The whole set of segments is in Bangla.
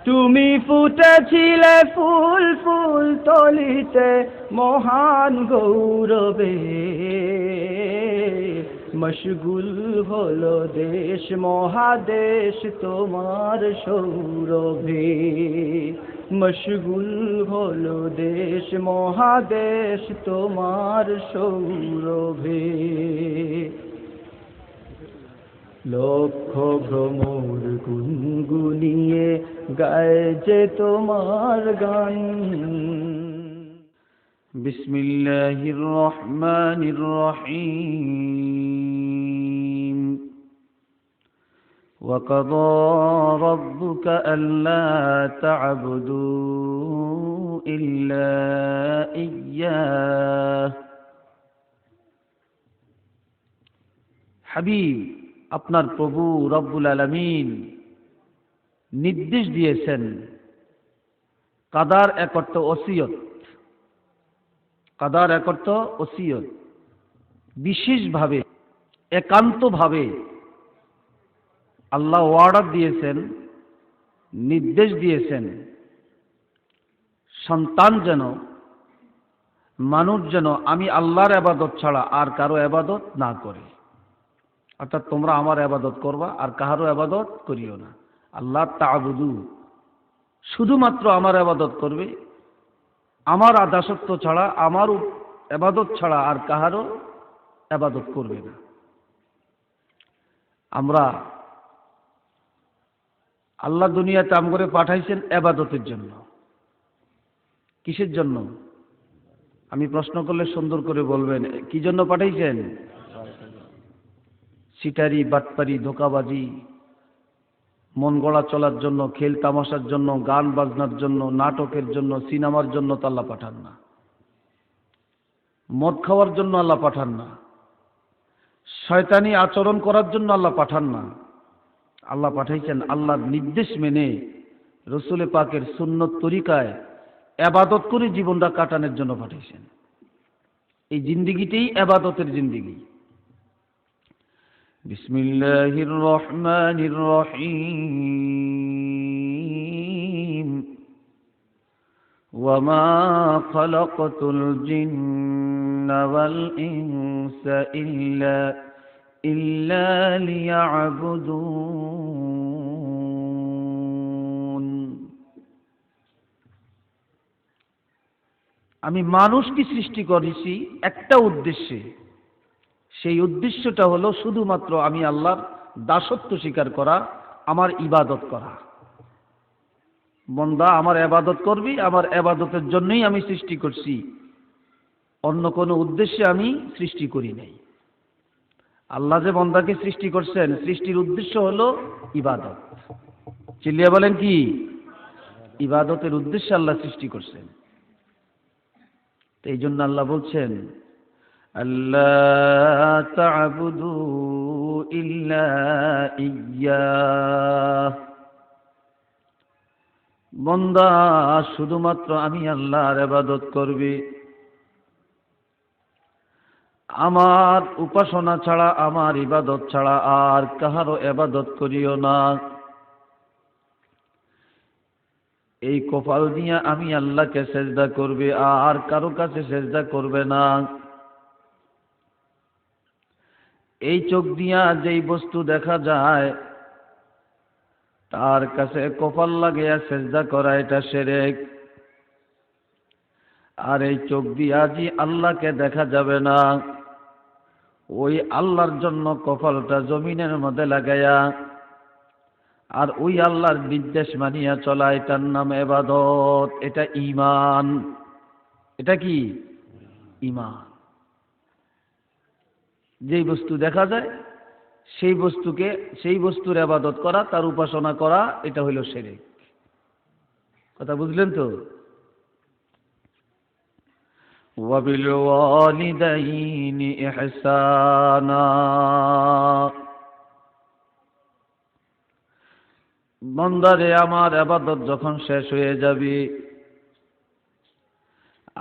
তুমি ফুটেছিলে ফুল ফুল তলিতে মহান গৌরবে, মশগুল হলো দেশ মহাদেশ তোমার সৌরভে, মশগুল হলো দেশ মহাদেশ তোমার সৌরভে। লক্ষ ভ্রমর গুনগুনিয়ে গায় যে তোমার গান। বিসমিল্লাহির রহমানির রহিম। وقضى ربك ألا تعبدوا إلا إياه। হাবিব, আপনার প্রভু রব্বুল আলামিন নির্দেশ দিয়েছেন, কাদার এক অর্থ ওসিয়ত, কাদার এক অর্থ ওসিয়ত, বিশেষভাবে একান্তভাবে আল্লাহ অর্ডার দিয়েছেন, নির্দেশ দিয়েছেন, সন্তান যেন, মানুষ যেন আমি আল্লাহর ইবাদত ছাড়া আর কারো ইবাদত না করে। অর্থাৎ তোমরা আমার ইবাদত করবা, আর কাহারও ইবাদত করিও না। আল্লাহ তা'বুদু, শুধুমাত্র আমার ইবাদত করবে, আমার দাসত্ব ছাড়া, আমার ইবাদত ছাড়া আর কাহারও ইবাদত করবে না। আমরা আল্লাহ দুনিয়াতে আমগরে পাঠাইছেন ইবাদতের জন্য। কিসের জন্য? আমি প্রশ্ন করলে সুন্দর করে বলবেন, কি জন্য পাঠাইছেন? সিটারি, বাটপারি, ধোঁকাবাজি, মন গড়া চলার জন্য, খেল তামাশার জন্য, গান বাজনার জন্য, নাটকের জন্য, সিনেমার জন্য তো আল্লাহ পাঠান না। মদ খাওয়ার জন্য আল্লাহ পাঠান না। শয়তানি আচরণ করার জন্য আল্লাহ পাঠান না। আল্লাহ পাঠাইছেন আল্লাহর নির্দেশ মেনে, রসুল পাকের সুন্নত তরিকায় ইবাদত করে জীবনটা কাটানোর জন্য পাঠাইছেন। এই জিন্দিগিটাই ইবাদতের জিন্দিগি। বিসমিল্লাহির রহমানির রহিম। ওয়ামা খালাকাতুল জিন্না ওয়াল ইনসা ইল্লা লিয়াবুদুন। আমি মানুষকে সৃষ্টি করেছি একটা উদ্দেশ্যে, সেই উদ্দেশ্যটা হলো শুধুমাত্র আমি আল্লাহর দাসত্ব স্বীকার করা, আমার ইবাদত করা। বান্দা আমার ইবাদত করবি, আমার ইবাদতের জন্যই আমি সৃষ্টি করছি, অন্য কোনো উদ্দেশ্যে আমি সৃষ্টি করি নাই। আল্লাহ যে বান্দাকে সৃষ্টি করছেন, সৃষ্টির উদ্দেশ্য হলো ইবাদত। চিল্লিয়া বলেন কি? ইবাদতের উদ্দেশ্যে আল্লাহ সৃষ্টি করছেন। তো এই জন্য আল্লাহ বলছেন, আল্লাহ তা'বুদু ইল্লা ইয়্যাহ। বান্দা শুধুমাত্র আমি আল্লাহর ইবাদত করবি, আমার উপাসনা ছাড়া, আমার ইবাদত ছাড়া আর কাহারও ইবাদত করিও না। এই কপাল দিয়া আমি আল্লাহকে সেজদা করবে, আর কারো কাছে সেজদা করবে না। এই চোখ দিয়া যেই বস্তু দেখা যায় তার কাছে কপাল লাগাইয়া সেজদা করা, এটা শিরক। আর এই চোখ দিয়া যে আল্লাহকে দেখা যাবে না, ওই আল্লাহর জন্য কপালটা জমিনের মধ্যে লাগাইয়া আর ওই আল্লাহর নির্দেশ মানিয়া চলা, এটার নাম ইবাদত। এটা ঈমান। এটা কি? ঈমান। যেই বস্তু দেখা যায় সেই বস্তুকে, সেই বস্তুর ইবাদত করা, তার উপাসনা করা, এটা হইল শিরক। কথা বুঝলেন তো? ওয়াবিল ওয়ালিদাইনি ইহসানা। বান্দারে আমার ইবাদত যখন শেষ হয়ে যাবে,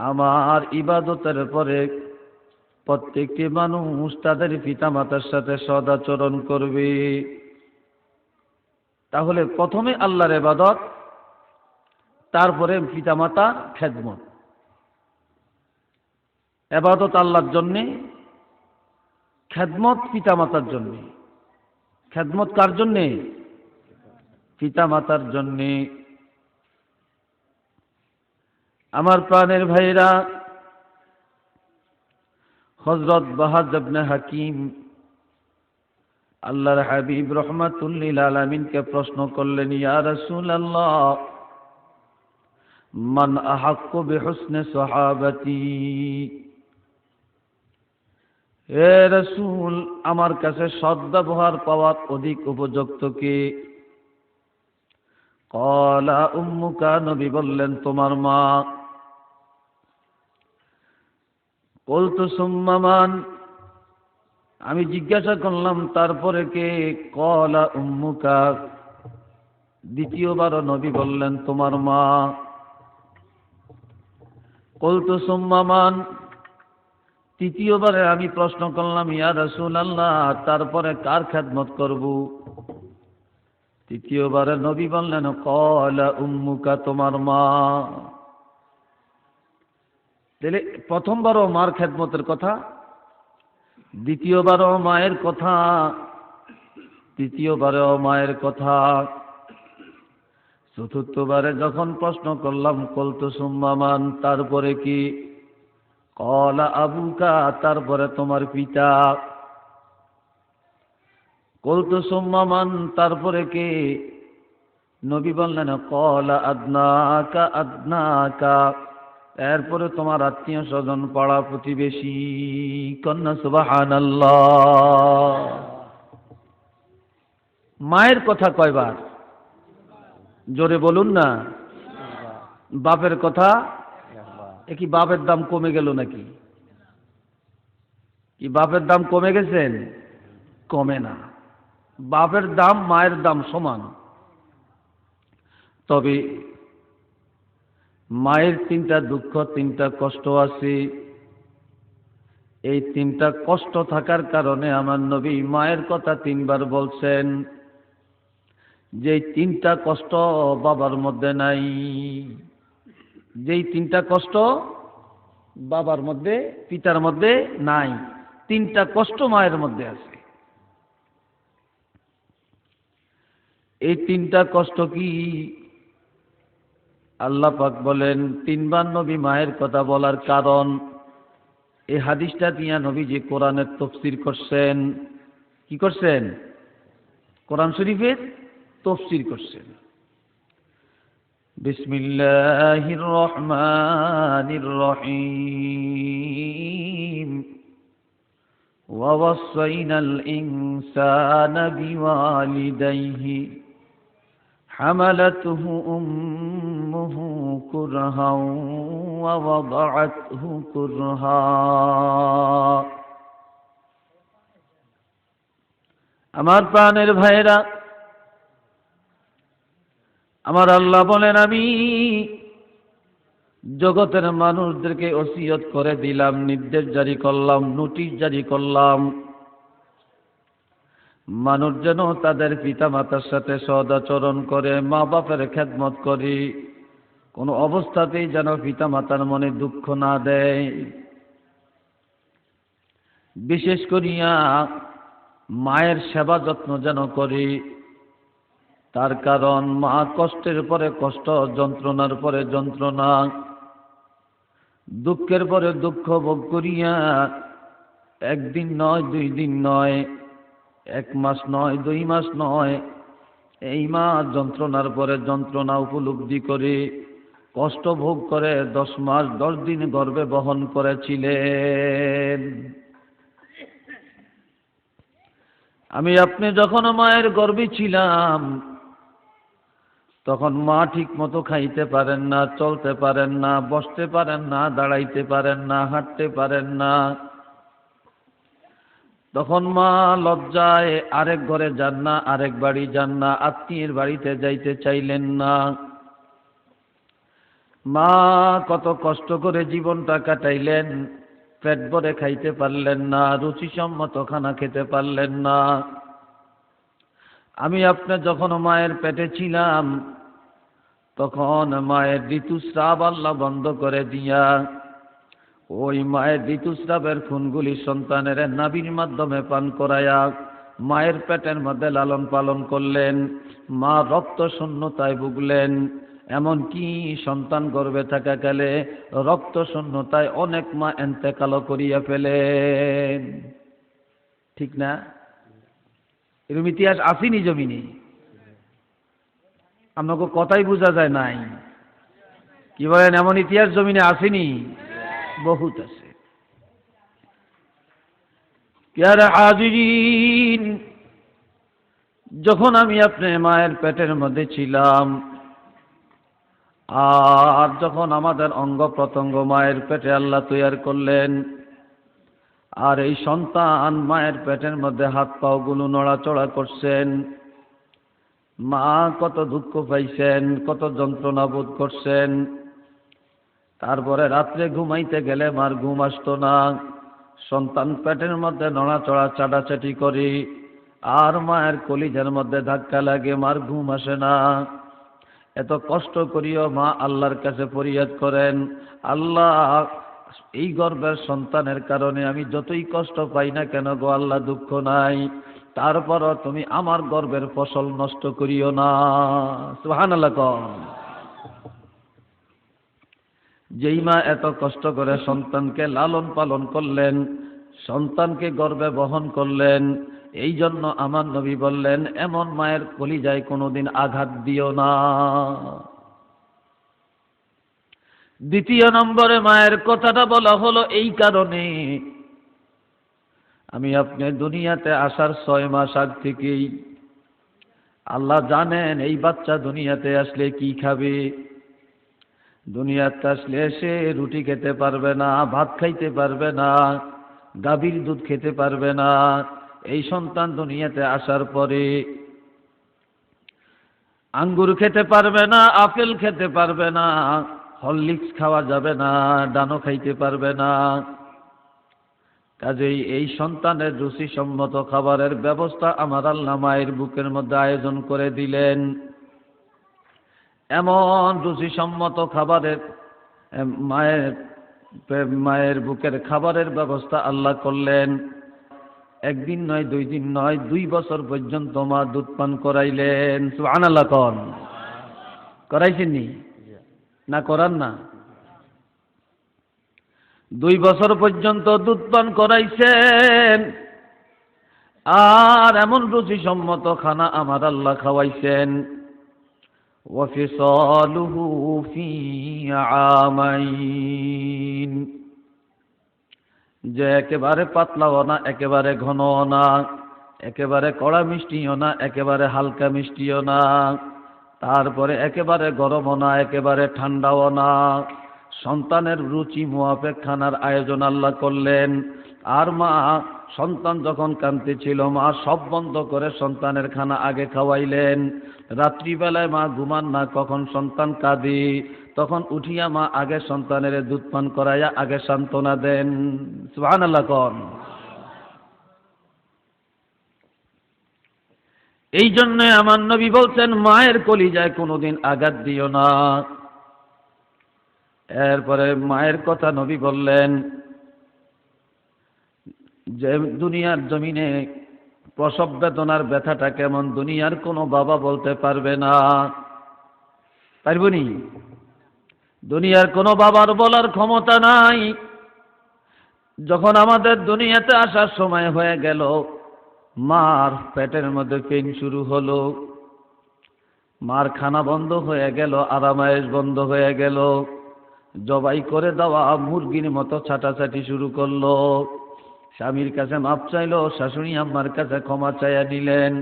আমার ইবাদতের পরে প্রত্যেকটি মানুষ তাদের পিতামাতার সাথে সদাচরণ করবে। তাহলে প্রথমে আল্লাহর ইবাদত, তারপরে পিতামাতার খেদমত। ইবাদত আল্লাহর জন্যে, খেদমত পিতামাতার জন্যে। খেদমত কার জন্যে? পিতামাতার জন্যে। আমার প্রাণের ভাইরা, হযরত বাহাজ ইবনে হাকিম আল্লাহর হাবিব রাহমাতুল লিল আলামিনকে প্রশ্ন করলেন, ইয়া রাসূলুল্লাহ, মান আহাক্কু বিহুসনি সাহাবাতি। হে রাসূল, আমার কাছে সদ্ব্যবহার পাওয়ার অধিক উপযুক্ত কে? ক্বালা উম্মুকা, নবী বললেন তোমার মা। কুলতু সুম্মা মান, আমি জিজ্ঞাসা করলাম তারপরে কে? ক্বালা উম্মুকা, দ্বিতীয়বার নবী বললেন তোমার মা। কুলতু সুম্মা মান, তৃতীয়বারে আমি প্রশ্ন করলাম, ইয়া রাসূলুল্লাহ, তারপরে কার খেদমত করব? তৃতীয়বারে নবী বললেন, ক্বালা উম্মুকা, তোমার মা। তাহলে প্রথমবারও মার খেদমতের কথা, দ্বিতীয়বারও মায়ের কথা, তৃতীয়বারেও মায়ের কথা, চতুর্থবারে যখন প্রশ্ন করলাম, কুলতু সুম্মা মান, তারপরে কি? ক্বালা আবুকা, তারপরে তোমার পিতা। কুলতু সুম্মা মান, তারপরে কে? নবী বললেন, ক্বালা আদনাকা আদনাকা, এরপরে তোমার আত্মীয় স্বজন, পাড়া প্রতিবেশী। কন্যা সুবহানাল্লাহ। মায়ের কথা কয়বার? জোরে বলুন না। বাপের কথা? কি বাপের দাম কমে গেল নাকি? কি বাপের দাম কমে গেছেন? কমে না। বাপের দাম মায়ের দাম সমান। তবে মায়ের তিনটা দুঃখ, তিনটা কষ্ট আছে। এই তিনটা কষ্ট থাকার কারণে আমার নবী মায়ের কথা তিনবার বলছেন, যে তিনটা কষ্ট বাবার মধ্যে নাই। যেই তিনটা কষ্ট বাবার মধ্যে, পিতার মধ্যে নাই, তিনটা কষ্ট মায়ের মধ্যে আছে। এই তিনটা কষ্ট কি? আল্লাহ পাক বলেন, তিনবার নবী মায়ের কথা বলার কারণ, এই হাদিসটা দিয়া নবীজি কোরআনের তাফসীর করছেন। কি করছেন? কোরআন শরীফের তাফসীর করছেন। বিসমিল্লাহির রহমানির রহিম। ওয়াসাইনাল ইনসানা বিওয়ালিদাইহি হামালাতুহু উম্মুহু কুরহান ওয়া ওয়াদাআতহু কুরহা। আমার প্রাণের ভাইরা, আমার আল্লাহ বলেন, আমি জগতের মানুষদেরকে ওসিয়ত করে দিলাম, নির্দেশ জারি করলাম, নোটিশ জারি করলাম, মানুষ যেন তাদের পিতা মাতার সাথে সদাচরণ করে, মা বাপের খেদমত করে, কোনো অবস্থাতেই যেন পিতা মাতার মনে দুঃখ না দেয়। বিশেষ করিয়া মায়ের সেবা যত্ন যেন করে। তার কারণ মা কষ্টের পরে কষ্ট, যন্ত্রণার পরে যন্ত্রণা, দুঃখের পরে দুঃখ ভোগ করিয়া একদিন নয়, 2 দিন নয়, 1 মাস নয়, 2 মাস নয়, এই মা যন্ত্রণার পরে যন্ত্রণা উপলব্ধি করে কষ্ট ভোগ করে 10 মাস 10 দিন গর্ভে বহন করেছিলেন। আমি আপনি যখন মায়ের গর্ভে ছিলাম, তখন মা ঠিক মতো খাইতে পারেন না, চলতে পারেন না, বসতে পারেন না, দাঁড়াইতে পারেন না, হাঁটতে পারেন না। তখন মা লজ্জায় আরেক ঘরে যান না, আরেক বাড়ি যান না, আত্মীয়ের বাড়িতে যাইতে চাইলেন না। মা কত কষ্ট করে জীবনটা কাটাইলেন, পেট ভরে খাইতে পারলেন না, রুচিসম্মত খানা খেতে পারলেন না। আমি আপনি যখন মায়ের পেটে ছিলাম, তখন মায়ের ঋতুস্রাব আল্লাহ বন্ধ করে দিয়া ওই মায়ের ঋতুস্রাবের খুনগুলি সন্তানের নাভির মাধ্যমে পান করায়া মায়ের পেটের মধ্যে লালন পালন করলেন। মা রক্ত শূন্যতায় ভুগলেন। এমনকি সন্তান গর্ভে থাকাকালে রক্ত শূন্যতায় অনেক মা এন্তেকালও করিয়া ফেলেন। ঠিক না? এরকম ইতিহাস আসেনি জমিনে? আপনাকে কথাই বোঝা যায় নাই। কি বলেন, এমন ইতিহাস জমিনে আসেনি? বহুত আছে। প্যারা হাজিরিন, যখন আমি আপনি মায়ের পেটের মধ্যে ছিলাম, আর যখন আমাদের অঙ্গ প্রত্যঙ্গ মায়ের পেটে আল্লাহ তৈরি করলেন, আর এই সন্তান মায়ের পেটের মধ্যে হাত পাও গুলো নড়াচড়া করছেন, মা কত দুঃখ পাইছেন, কত যন্ত্রণা বোধ করছেন। তারপরে রাত্রে ঘুমাইতে গেলে মার ঘুম আসতো না। সন্তান পেটের মধ্যে নড়াচড়া চাটাচাটি করি, আর মায়ের কলিজার মধ্যে ধাক্কা লাগে, মার ঘুম আসে না। এত কষ্ট করিও মা আল্লাহর কাছে ফরিয়াদ করেন, আল্লাহ এই গর্ভের সন্তানের কারণে আমি যতই কষ্ট পাই না কেন গো আল্লাহ, দুঃখ নাই, তারপরও তুমি আমার গর্ভের ফসল নষ্ট করিও না। সুবহানাল্লাহ কন। যেই মা এত কষ্ট করে সন্তানকে লালন পালন করলেন, সন্তানকে গর্ভে বহন করলেন, এই জন্য আমার নবী বললেন, এমন মায়ের কলিজায় কোনোদিন আঘাত দিও না। দ্বিতীয় নম্বরে মায়ের কথাটা বলা হলো এই কারণে, আমি আপনি দুনিয়াতে আসার 6 মাস আগ থেকেই আল্লাহ জানেন এই বাচ্চা দুনিয়াতে আসলে কি খাবে। দুনিয়াতে আসলে সে রুটি খেতে পারবে না, ভাত খাইতে পারবে না, গাভীর দুধ খেতে পারবে না। এই সন্তান দুনিয়াতে আসার পরে আঙ্গুর খেতে পারবে না, আপেল খেতে পারবে না, হরলিক্স খাওয়া যাবে না, ডানো খাইতে পারবে না। কাজেই এই সন্তানের রুচিসম্মত খাবারের ব্যবস্থা আমার আল্লাহ মায়ের বুকের মধ্যে আয়োজন করে দিলেন। এমন রুচিসম্মত খাবারের মায়ের বুকের খাবারের ব্যবস্থা আল্লাহ করলেন। একদিন নয়, 2 দিন নয়, 2 বছর পর্যন্ত মা দুধ পান করাইলেন। সুবহানাল্লাহ কন। করাইছেননি না? করান না? 2 বছর পর্যন্ত দুধ পান করাইছেন, আর এমন রুচিসম্মত খানা আমার আল্লাহ খাওয়াইছেন। وفصاله في عامين, যে একেবারে পাতলাও না, একেবারে ঘনও না, একেবারে কড়া মিষ্টিও না, একেবারে হালকা মিষ্টিও না, তারপরে একেবারে গরমও না, একেবারে ঠান্ডাও না। সন্তানের রুচি মুআফেক খানার আয়োজন আল্লাহ করলেন। আর মা সন্তান যখন কাঁদতেছিল, মা সব বন্ধ করে সন্তানের খানা আগে খাওয়াইলেন। রাত্রিবেলায় মা ঘুমান না, কখন সন্তান কাঁদে তখন উঠিয়া মা আগে সন্তানের দুধ পান করাইয়া আগে সান্ত্বনা দেন। সুবহানাল্লাহ কন। এই জন্য আমার নবী বলছেন, মায়ের কলিজায় কোনোদিন আঘাত দিও না। এরপরে মায়ের কথা নবী বললেন যে দুনিয়ার জমিনে প্রসব বেদনার ব্যথাটা কেমন দুনিয়ার কোনো বাবা বলতে পারবে না। পারবনি? দুনিয়ার কোনো বাবার বলার ক্ষমতা নাই। যখন আমাদের দুনিয়াতে আসার সময় হয়ে গেল, মার পেটের মধ্যে পেইন শুরু হলো, মার খানা বন্ধ হয়ে গেল, আরামায়েশ বন্ধ হয়ে গেল, জবাই করে দেওয়া মুরগির মতো ছাটাছাটি শুরু করলো। স্বামীর কাছে মাপ চাইলো, শাশুড়ি আম্মার কাছে ক্ষমা চাইয়া নিলেন,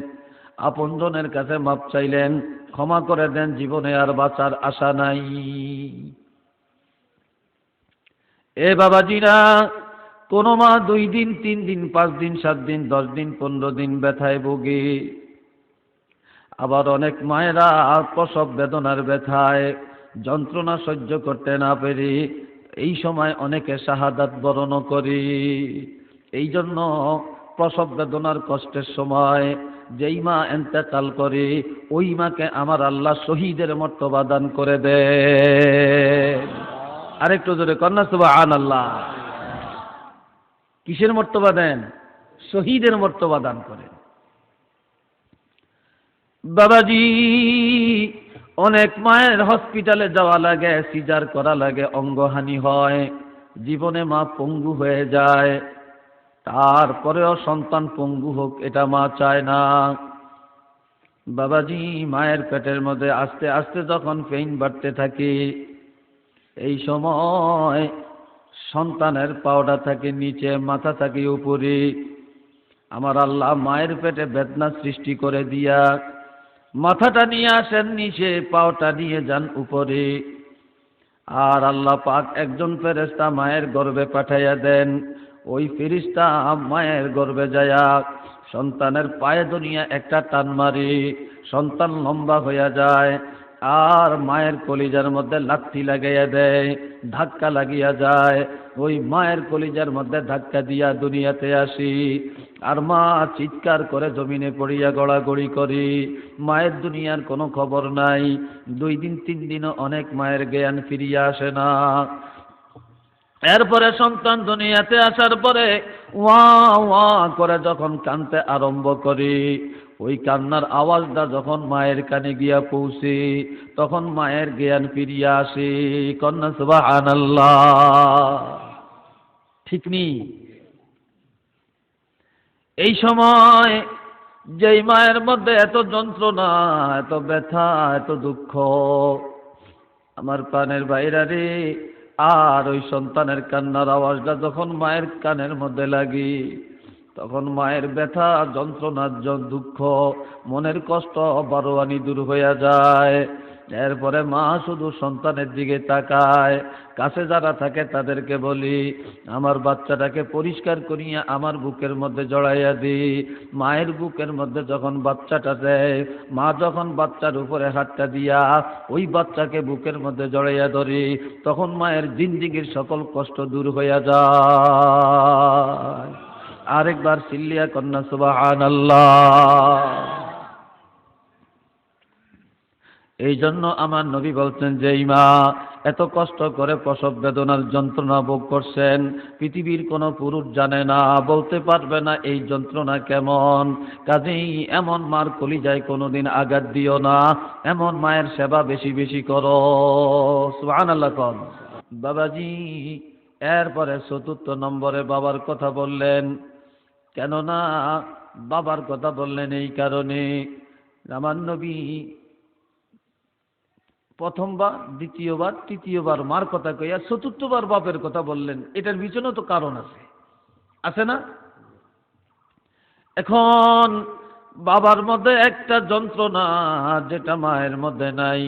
আপনজনের কাছে মাপ চাইলেন, ক্ষমা করে দেন, জীবনে আর বাঁচার আশা নাই। এ বাবাজিরা, কোন মা 2 দিন, 3 দিন, 5 দিন, 7 দিন, 10 দিন, 15 দিন ব্যথায় ভোগে। আবার অনেক মায়েরা প্রসব বেদনার ব্যথায় যন্ত্রণা সহ্য করতে না পেরে এই সময় অনেকে শাহাদাত বরণ করে। এই জন্য প্রসব বেদনার কষ্টের সময় যেই মা ইন্তেকাল করে ওই মাকে আমার আল্লাহ শহীদের মর্তবা দান করে দেন। আরেকটু জোরে কন্যা সুবহানাল্লাহ। কিসের মর্তবা দেন? শহীদের মর্তবা দান করেন। বাবাজি, অনেক মায়ের হসপিটালে যাওয়া লাগে, সিজার করা লাগে, অঙ্গহানি হয়, জীবনে মা পঙ্গু হয়ে যায়, তারপরেও সন্তান পঙ্গু হোক এটা মা চায় না। বাবাজি, মায়ের পেটের মধ্যে আস্তে আস্তে যখন পেইন বাড়তে থাকে, এই সময় সন্তানের পাওটা থাকে নিচে, মাথা থাকে উপরে। আমার আল্লাহ মায়ের পেটে বেদনা সৃষ্টি করে দিয়া মাথাটা নিয়ে আসেন নিচে, পাওটা নিয়ে যান উপরে। আর আল্লাহ পাক একজন ফেরেশতা মায়ের গর্ভে পাঠাইয়া দেন। ওই ফেরেশতা মায়ের গর্ভে যায়া সন্তানের পায়ে দুনিয়া একটা টান মারি, সন্তান লম্বা হইয়া যায়। আর মায়ের কলিজার মধ্যে লাথি লাগাইয়া দেয়, ধাক্কা লাগিয়া যায়। ওই মায়ের কলিজার মধ্যে ধাক্কা দিয়া দুনিয়াতে আসি। আর মা চিৎকার করে জমিনে পড়িয়া গড়াগড়ি করি। মায়ের দুনিয়ার কোনো খবর নাই। 2 দিন 3 দিনও অনেক মায়ের জ্ঞান ফিরিয়া আসে না। এরপরে সন্তান দুনিয়াতে আসার পরে ওয়া ওয়া করে যখন কাঁদতে আরম্ভ করি, ওই কান্নার আওয়াজটা যখন মায়ের কানে গিয়া পৌঁছে, তখন মায়ের জ্ঞান ফিরিয়া আসে। কন্যা সুবহানাল্লাহ। ঠিক নি? এই সময় যেই মায়ের মধ্যে এত যন্ত্রণা, এত ব্যথা, এত দুঃখ, আমার প্রাণের বাইরা রে, আর ওই সন্তানের কান্নার আওয়াজটা যখন মায়ের কানের মধ্যে লাগি, তখন মায়ের ব্যথা, যন্ত্রণা, দুঃখ, মনের কষ্ট বারোয়ানি দূর হইয়া যায়। এরপরে মা শুধু সন্তানের দিকে তাকায়। কাছে যারা থাকে তাদেরকে বলি, আমার বাচ্চাটাকে পরিষ্কার করিয়া আমার বুকের মধ্যে জড়াইয়া দিই। মায়ের বুকের মধ্যে যখন বাচ্চাটা দেয়, মা যখন বাচ্চার উপরে হাতটা দিয়া ওই বাচ্চাকে বুকের মধ্যে জড়াইয়া ধরি, তখন মায়ের জিন্দিগির সকল কষ্ট দূর হইয়া যায়। আরেকবার চিল্লিয়া কন্যা সুবহানাল্লাহ। এই জন্য আমার নবী বলছেন যে মা এত কষ্ট করে প্রসব বেদনার যন্ত্রণা ভোগ করছেন, পৃথিবীর কোনো পুরুষ জানে না, বলতে পারবে না এই যন্ত্রণা কেমন। কাজেই এমন মার কলিজায় কোনোদিন আঘাত দিও না, এমন মায়ের সেবা বেশি বেশি করো। সুবহানাল্লাহ কোন। বাবাজি, এরপরে 4র্থ নম্বরে বাবার কথা বললেন। কেননা বাবার কথা বললেন এই কারণে, আমার নবী প্রথমবার, দ্বিতীয়বার, তৃতীয়বার মার কথা কইয়া 4র্থবার বাপের কথা বললেন। এটার পিছনেও তো কারণ আছে, আছে না? এখন বাবার মধ্যে একটা যন্ত্রণা যেটা মায়ের মধ্যে নাই,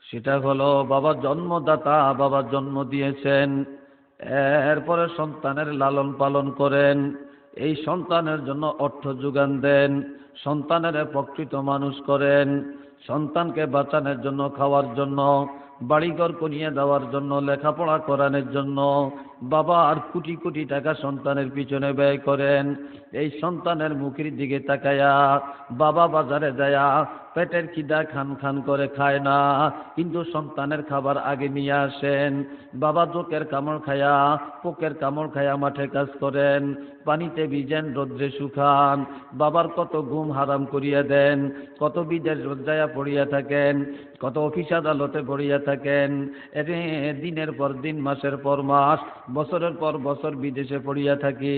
সেটা হলো বাবা জন্মদাতা, বাবা জন্ম দিয়েছেন, এরপরে সন্তানের লালন পালন করেন, এই সন্তানের জন্য অর্থ যোগান দেন, সন্তানের প্রকৃত মানুষ করেন, সন্তানকে বাঁচানোর জন্য, খাওয়ার জন্য, বাড়িঘর করিয়ে দেওয়ার জন্য, লেখাপড়া করানোর জন্য বাবা আর কোটি কোটি টাকা সন্তানের পিছনে ব্যয় করেন। এই সন্তানের মুখের দিকে তাকায়া বাবা বাজারে যায়া পেটের খিদা খান খান করে খায় না, কিন্তু সন্তানের খাবার আগে নিয়ে আসেন। বাবা চোখের কামড় খায়া, পোকের কামড় খায়া মাঠে কাজ করেন, পানিতে ভিজেন, রোদ্রে শুকান, বাবার কত ঘুম হারাম করিয়া দেন, কত বিদেশ রোজায়া পড়িয়া থাকেন, কত অফিস আদালতে পড়িয়া থাকেন, এরে দিনের পর দিন, মাসের পর মাস, বছরের পর বছর বিদেশে পড়িয়া থাকি,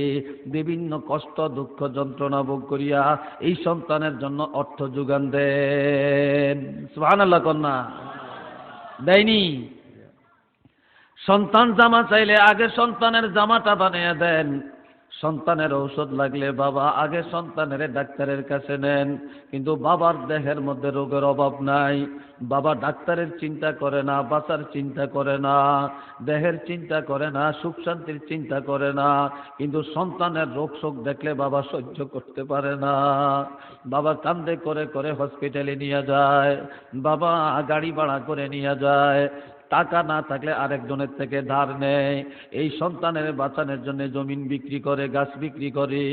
বিভিন্ন কষ্ট দুঃখ যন্ত্রণা ভোগ করিয়া এই সন্তানের জন্য অর্থ যোগান দেন। সুবহানাল্লাহ কন্যা দেয়নি? সন্তান জামা চাইলে আগে সন্তানের জামাটা বানিয়ে দেন, সন্তানের ঔষধ লাগলে বাবা আগে সন্তানের ডাক্তারের কাছে নেন। কিন্তু বাবার দেহের মধ্যে রোগের অভাব নাই, বাবা ডাক্তারের চিন্তা করে না, বাঁচার চিন্তা করে না, দেহের চিন্তা করে না, সুখ শান্তির চিন্তা করে না, কিন্তু সন্তানের রোগ শোক দেখলে বাবা সহ্য করতে পারে না। বাবা কান্দে করে করে হসপিটালে নিয়ে যায়, বাবা গাড়ি ভাড়া করে নিয়ে যায়, টাকা না থাকলে আরেকজনের থেকে ধার নেয়, এই সন্তানের বাঁচানোর জন্য জমিন বিক্রি করে, গাছ বিক্রি করে,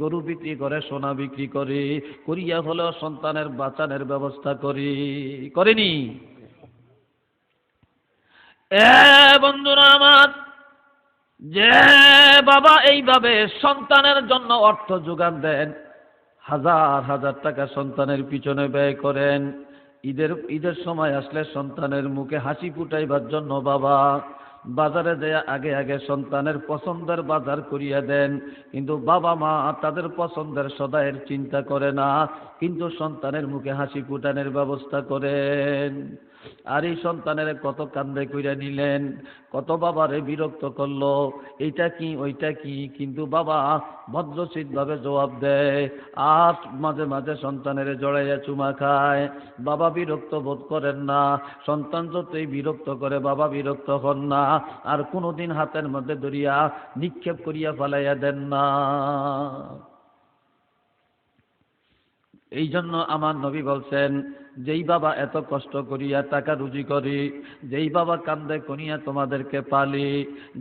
গরু বিক্রি করে, সোনা বিক্রি করে, করিয়া হলেও সন্তানের বাঁচানোর ব্যবস্থা করেনি। বন্ধুরা আমার, যে বাবা এইভাবে সন্তানের জন্য অর্থ যোগান দেন, হাজার হাজার টাকা সন্তানের পিছনে ব্যয় করেন, ঈদের সময় আসলে সন্তানের মুখে হাসি ফুটাইবার জন্য বাবা বাজারে যায় আগে আগে সন্তানের পছন্দের বাজার করিয়া দেন, কিন্তু বাবা মা তাদের পছন্দের সদাইয়ের চিন্তা করে না, কিন্তু সন্তানের মুখে হাসি ফুটানোর ব্যবস্থা করেন। আর এই সন্তানের কত কান্দে কইরা নিলেন, কত বাবারে বিরক্ত করলো, এইটা কি ওইটা কি, কিন্তু বাবা ভদ্রশীলভাবে জবাব দেয়, আর মাঝে মাঝে সন্তানের জড়াইয়া চুমা খায়। বাবা বিরক্ত বোধ করেন না, সন্তান যতই বিরক্ত করে বাবা বিরক্ত হন না, আর কোনোদিন হাতের মধ্যে ধরিয়া নিক্ষেপ করিয়া ফেলাইয়া দেন না। এই জন্য আমার নবী বলছেন, যেই বাবা এত কষ্ট করিয়া টাকা রুজি করি, যেই বাবা কান্দে করিয়া তোমাদেরকে পালি,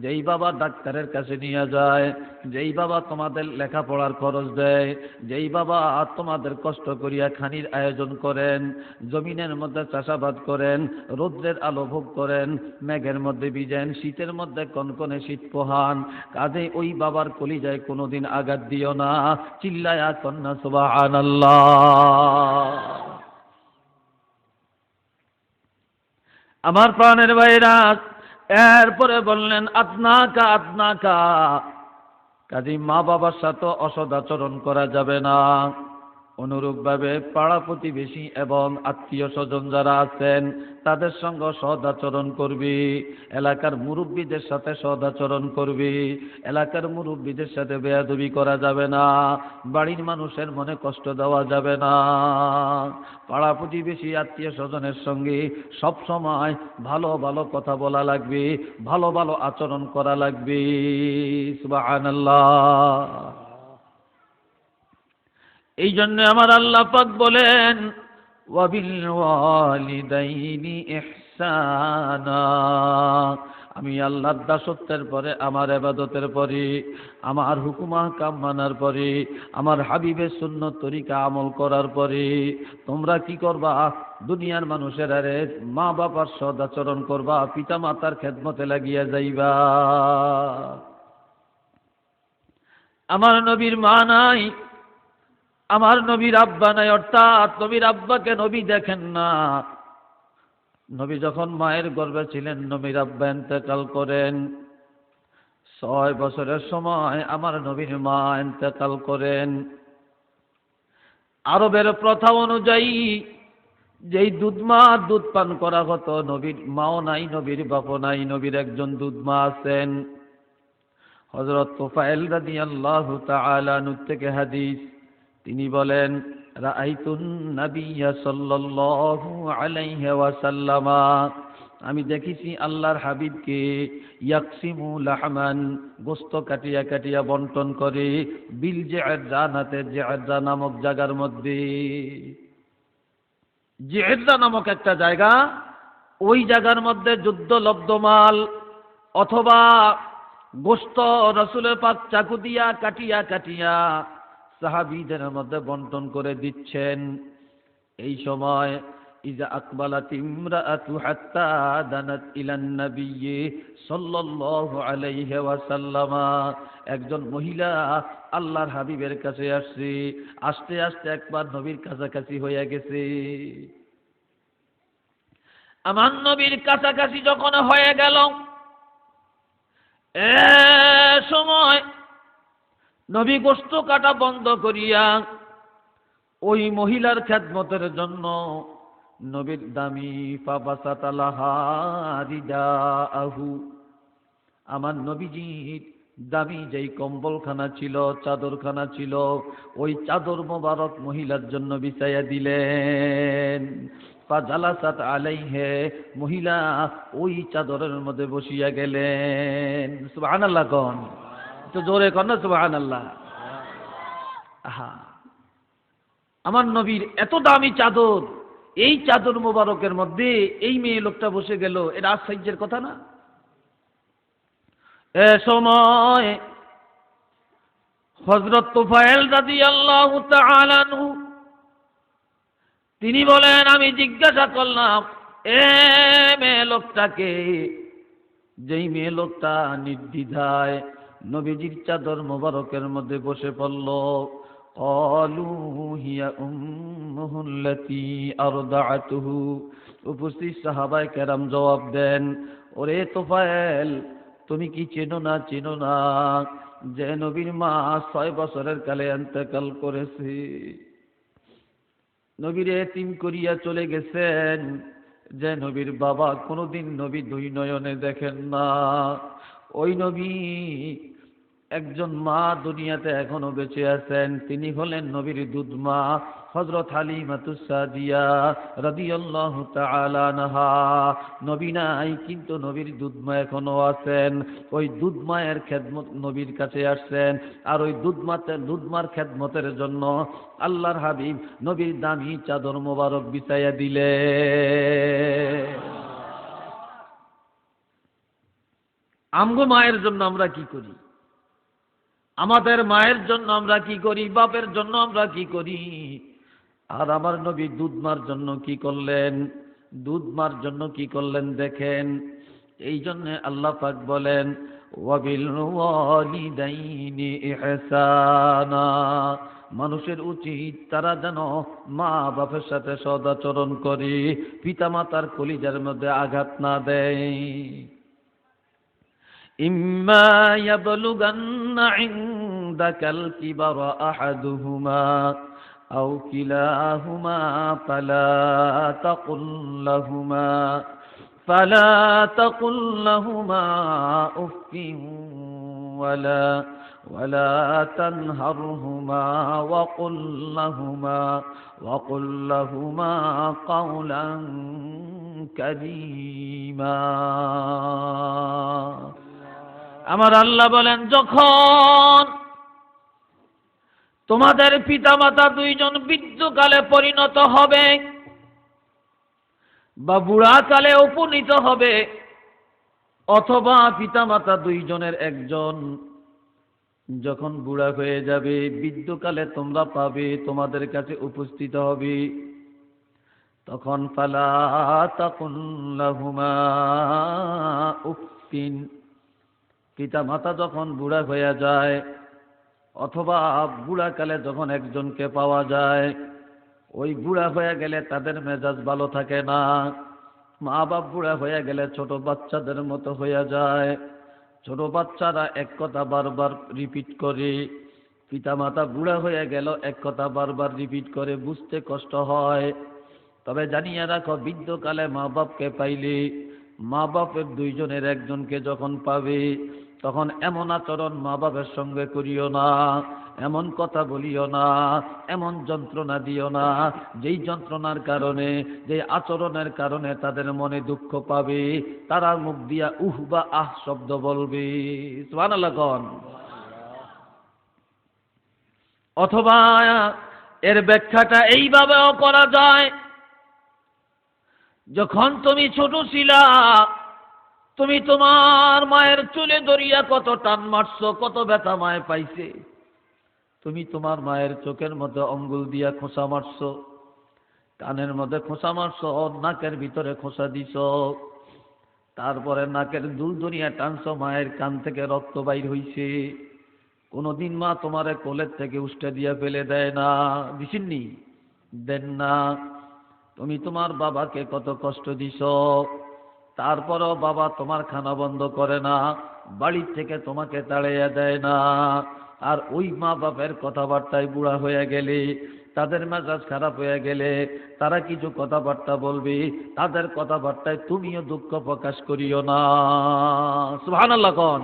যেই বাবা ডাক্তারের কাছে নিয়ে যায়, যেই বাবা তোমাদের লেখাপড়ার খরচ দেয়, যেই বাবা তোমাদের কষ্ট করিয়া খানির আয়োজন করেন, জমিনের মধ্যে চাষাবাদ করেন, রৌদ্রের আলো ভোগ করেন, মেঘের মধ্যে ভিজেন, শীতের মধ্যে কনকনে শীত পোহান, কাজে ওই বাবার কলিজায় কোনোদিন আঘাত দিও না। চিল্লায়া কন্যা সুবহানাল্লাহ। আমার প্রাণের ভাইরা, এরপরে বললেন আদনাকা আদনাকা, কাজী মা বাবার সাথে অসদাচরণ করা যাবে না। অনুরূপভাবে পাড়া প্রতিবেশী এবং আত্মীয় স্বজন যারা আছেন তাদের সঙ্গে সদাচরণ করবি, এলাকার মুরব্বীদের সাথে সদাচরণ করবি, এলাকার মুরব্বীদের সাথে বেয়াদবি করা যাবে না, বাড়ির মানুষের মনে কষ্ট দেওয়া যাবে না। পাড়া প্রতিবেশী আত্মীয় স্বজনের সঙ্গে সব সময় ভালো ভালো কথা বলা লাগবে, ভালো ভালো আচরণ করা লাগবে। সুবহানাল্লাহ। এই জন্য আমার আল্লাহ পাক বলেন, ওয়াবিল ওয়ালিদাইনি ইহসানা। আমি আল্লাহর দাসত্বের পরে, আমার ইবাদতের পরে, আমার হুকুম আহকাম মানার পরে, আমার হাবিবের সুন্নত তরিকা আমল করার পরে তোমরা কি করবা? দুনিয়ার মানুষের আরে মা বাবার সদাচরণ করবা, পিতা মাতার খেদমতে লাগিয়া যাইবা। আমার নবীর মা নাই, আমার নবীর আব্বা নাই, অর্থাৎ নবীর আব্বাকে নবী দেখেন না। নবী যখন মায়ের গর্ভে ছিলেন নবীর আব্বা ইন্তেকাল করেন। 6 বছরের সময় আমার নবীর মা ইন্তেকাল করেন। আরবের প্রথা অনুযায়ী যেই দুধমা দুধ পান করা হতো, নবীর মাও নাই, নবীর বাপও নাই, নবীর একজন দুধমা আছেন। হযরত তুফাইল রাদিয়াল্লাহু তাআলা আনহু থেকে হাদিস, তিনি বলেন, রাআইতুন নাবিয়্যা সাল্লাল্লাহু আলাইহি ওয়াসাল্লাম, আমি দেখেছি আল্লাহর হাবিবকে ইয়াকসিমু লাহমান, গোশত কাটিয়া কাটিয়া বন্টন করে, বিল জিআরজানাতে, জিআরজা নামক জায়গার মধ্যে। জিআরজা নামক একটা জায়গা, ওই জায়গার মধ্যে যুদ্ধ লব্ধমাল অথবা গোশত রাসূলের পাক চাকু দিয়া কাটিয়া কাটিয়া সাহাবীদের মধ্যে বন্টন করে দিচ্ছেন। এই সময় ইজা আকবালাত ইমরাআতু হাত্তা দানাত ইলান নবিয়্যি সাল্লাল্লাহু আলাইহি ওয়াসাল্লাম, একজন মহিলা আল্লাহর হাবিবের কাছে আসছে। আস্তে আস্তে একবার নবীর কাছাকাছি হয়ে গেছে। আমার নবীর কাছাকাছি যখন হয়ে গেল, এ সময় নবী গোশত কাটা বন্ধ করিয়া ওই মহিলার খেদমতের জন্য নবীর দামি ফাবাসাতালাহা রিদাহু, আমার নবীজির দামি যেই কম্বলখানা ছিল, চাদরখানা ছিল, ওই চাদর মোবারক মহিলার জন্য বিছাইয়া দিলেন। ফাজালাসাত আলাইহি, মহিলা ওই চাদরের মধ্যে বসিয়া গেলেন। সুবহানাল্লাহ কোন, তো জোরে কর না সুবহানাল্লাহ। আহা, আমার নবীর এত দামি চাদর, এই চাদর মোবারকের মধ্যে এই মেয়ে লোকটা বসে গেল, এটা আশ্চর্যের কথা না? এ সময় হযরত তুফাইল রাদিয়াল্লাহু তাআলা আনহু তিনি বলেন, আমি জিজ্ঞাসা করলাম এ মেয়ে লোকটাকে, যেই মেয়ে লোকটা নির্দ্বিধায় নবীজির চাদর মোবারকের মধ্যে বসে পড়ল। ক্বালু হিয়া উম্মুহু আল্লাতী আরদাআতুহু। উপস্থিত সাহাবায়ে কেরাম জবাব দেন, ওরে তুফাইল, তুমি কি চেনো না যে নবীর মা 6 বছরের কালে ইন্তেকাল করেছে, নবীর এতিম করিয়া চলে গেছেন, যে নবীর বাবা কোনোদিন নবী দুই নয়নে দেখেন না, ওই নবী একজন মা দুনিয়াতে এখনো বেঁচে আছেন, তিনি হলেন নবীর দুধ মা হযরত হালিমাতুস সাদিয়া রাদিয়াল্লাহু তাআলা আনহা। নবী নাই, কিন্তু নবীর দুধ মা এখনো আছেন। ওই দুধ মায়ের খেদমত নবীর কাছে আসছেন, আর ওই দুধ মার খেদমতের জন্য আল্লাহর হাবিব নবীর দামি চাদর মোবারক বিছাইয়া দিলে। আমগো মায়ের জন্য আমরা কি করি? আমাদের মায়ের জন্য আমরা কি করি? বাপের জন্য আমরা কি করি? আর আমার নবী দুধমার জন্য কি করলেন? দুধমার জন্য কি করলেন দেখেন। এই জন্য আল্লাহ পাক বলেন, ওয়াবিল ওয়ালিদাইনি ইহসানা। মানুষের উচিত তারা যেন মা বাপের সাথে সদাচরণ করে, পিতামাতার কলিজার মধ্যে আঘাত না দেয়। إما يبلغن عندك الكبر أحدهما أو كلاهما فلا تقل لهما أف ولا تنهرهما وقل لهما قولا كريما। আমার আল্লাহ বলেন, যখন তোমাদের পিতামাতা দুইজন বৃদ্ধকালে পরিণত হবে বা বুড়াকালে উপনীত হবে, অথবা পিতামাতা দুইজনের একজন যখন বুড়া হয়ে যাবে, বৃদ্ধকালে তোমরা পাবে, তোমাদের কাছে উপস্থিত হবে, তখন ফালা তাকুল লাহুমা উফফিন। পিতা মাতা যখন বুড়া হয়ে যায়, অথবা বুড়াকালে যখন একজনকে পাওয়া যায়, ওই বুড়া হয়ে গেলে তাদের মেজাজ ভালো থাকে না। মা বাপ বুড়া হয়ে গেলে ছোট বাচ্চাদের মতো হয়ে যায়। ছোট বাচ্চারা এক কথা বারবার রিপিট করে, পিতা মাতা বুড়া হয়ে গেল এক কথা বারবার রিপিট করে, বুঝতে কষ্ট হয়। তবে জানিয়ে রাখো, বৃদ্ধকালে মা বাপকে পাইলে, মা বাপের দুইজনের একজনকে যখন পাবে, তখন এমন আচরণ মা বাপের সঙ্গে করিও না, এমন কথা বলিও না, এমন যন্ত্রণা দিও না, যেই যন্ত্রণার কারণে, যে আচরণের কারণে তাদের মনে দুঃখ পাবে, তারা মুখ দিয়া উহ বা আহ শব্দ বলবে। সুবহানাল্লাহ কোন। অথবা এর ব্যাখ্যাটা এইভাবেও করা যায়, যখন তুমি ছোট ছিলা, তুমি তোমার মায়ের চুলে ধরিয়া কত টান মারছো, কত ব্যথা মায় পাইছে। তুমি তোমার মায়ের চোখের মধ্যে আঙ্গুল দিয়া খোঁচা মারছো, কানের মধ্যে খোঁচা মারছো, নাকের ভিতরে খোঁচা দিছ, তারপরে নাকের দুল ধরিয়া টানছো, মায়ের কান থেকে রক্ত বাইর হইছে। কোনদিন মা তোমারে কোলের থেকে উষ্টা দিয়া ফেলে দেয় না? দিছেননি? দেন না। তুমি তোমার বাবাকে কত কষ্ট দিছ, তারপরও বাবা তোমার খানা বন্ধ করে না, বাড়ির থেকে তোমাকে তাড়িয়ে দেয় না। আর ওই মা বাপের কথাবার্তায় বুড়া হয়ে গেলে, তাদের মেজাজ খারাপ হয়ে গেলে, তারা কিছু কথাবার্তা বলবে, তাদের কথাবার্তায় তুমিও দুঃখ প্রকাশ করিও না। সুবহানাল্লাহ কোন।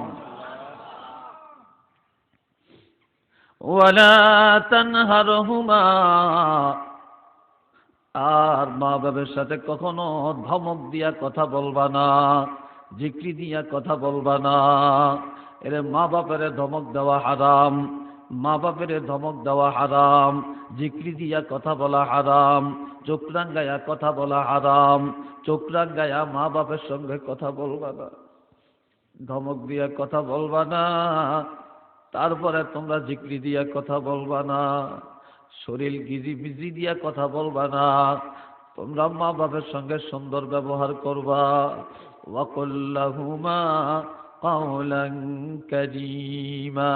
ওয়ালা তানহারহুমা। আর মা বাবার সাথে কখনো ধমক দিয়া কথা বলবা না, জিক্রি দিয়া কথা বলবা না। এর মা বাপের ধমক দেওয়া হারাম, মা বাপের ধমক দেওয়া হারাম, জিকরি দিয়া কথা বলা হারাম, চোখ রাঙ্গায়া কথা বলা হারাম। চোখ রাঙ্গায়া মা বাপের সঙ্গে কথা বলবা না, ধমক দিয়া কথা বলবা না, তারপরে তোমরা জিকরি দিয়া কথা বলবা না, শরীর গিজি বিজি দিয়া কথা বলবা না, তোমরা মা বাপের সঙ্গে সুন্দর ব্যবহার করবা। ওয়াকুল লাহুমা কাওলান কারীমা,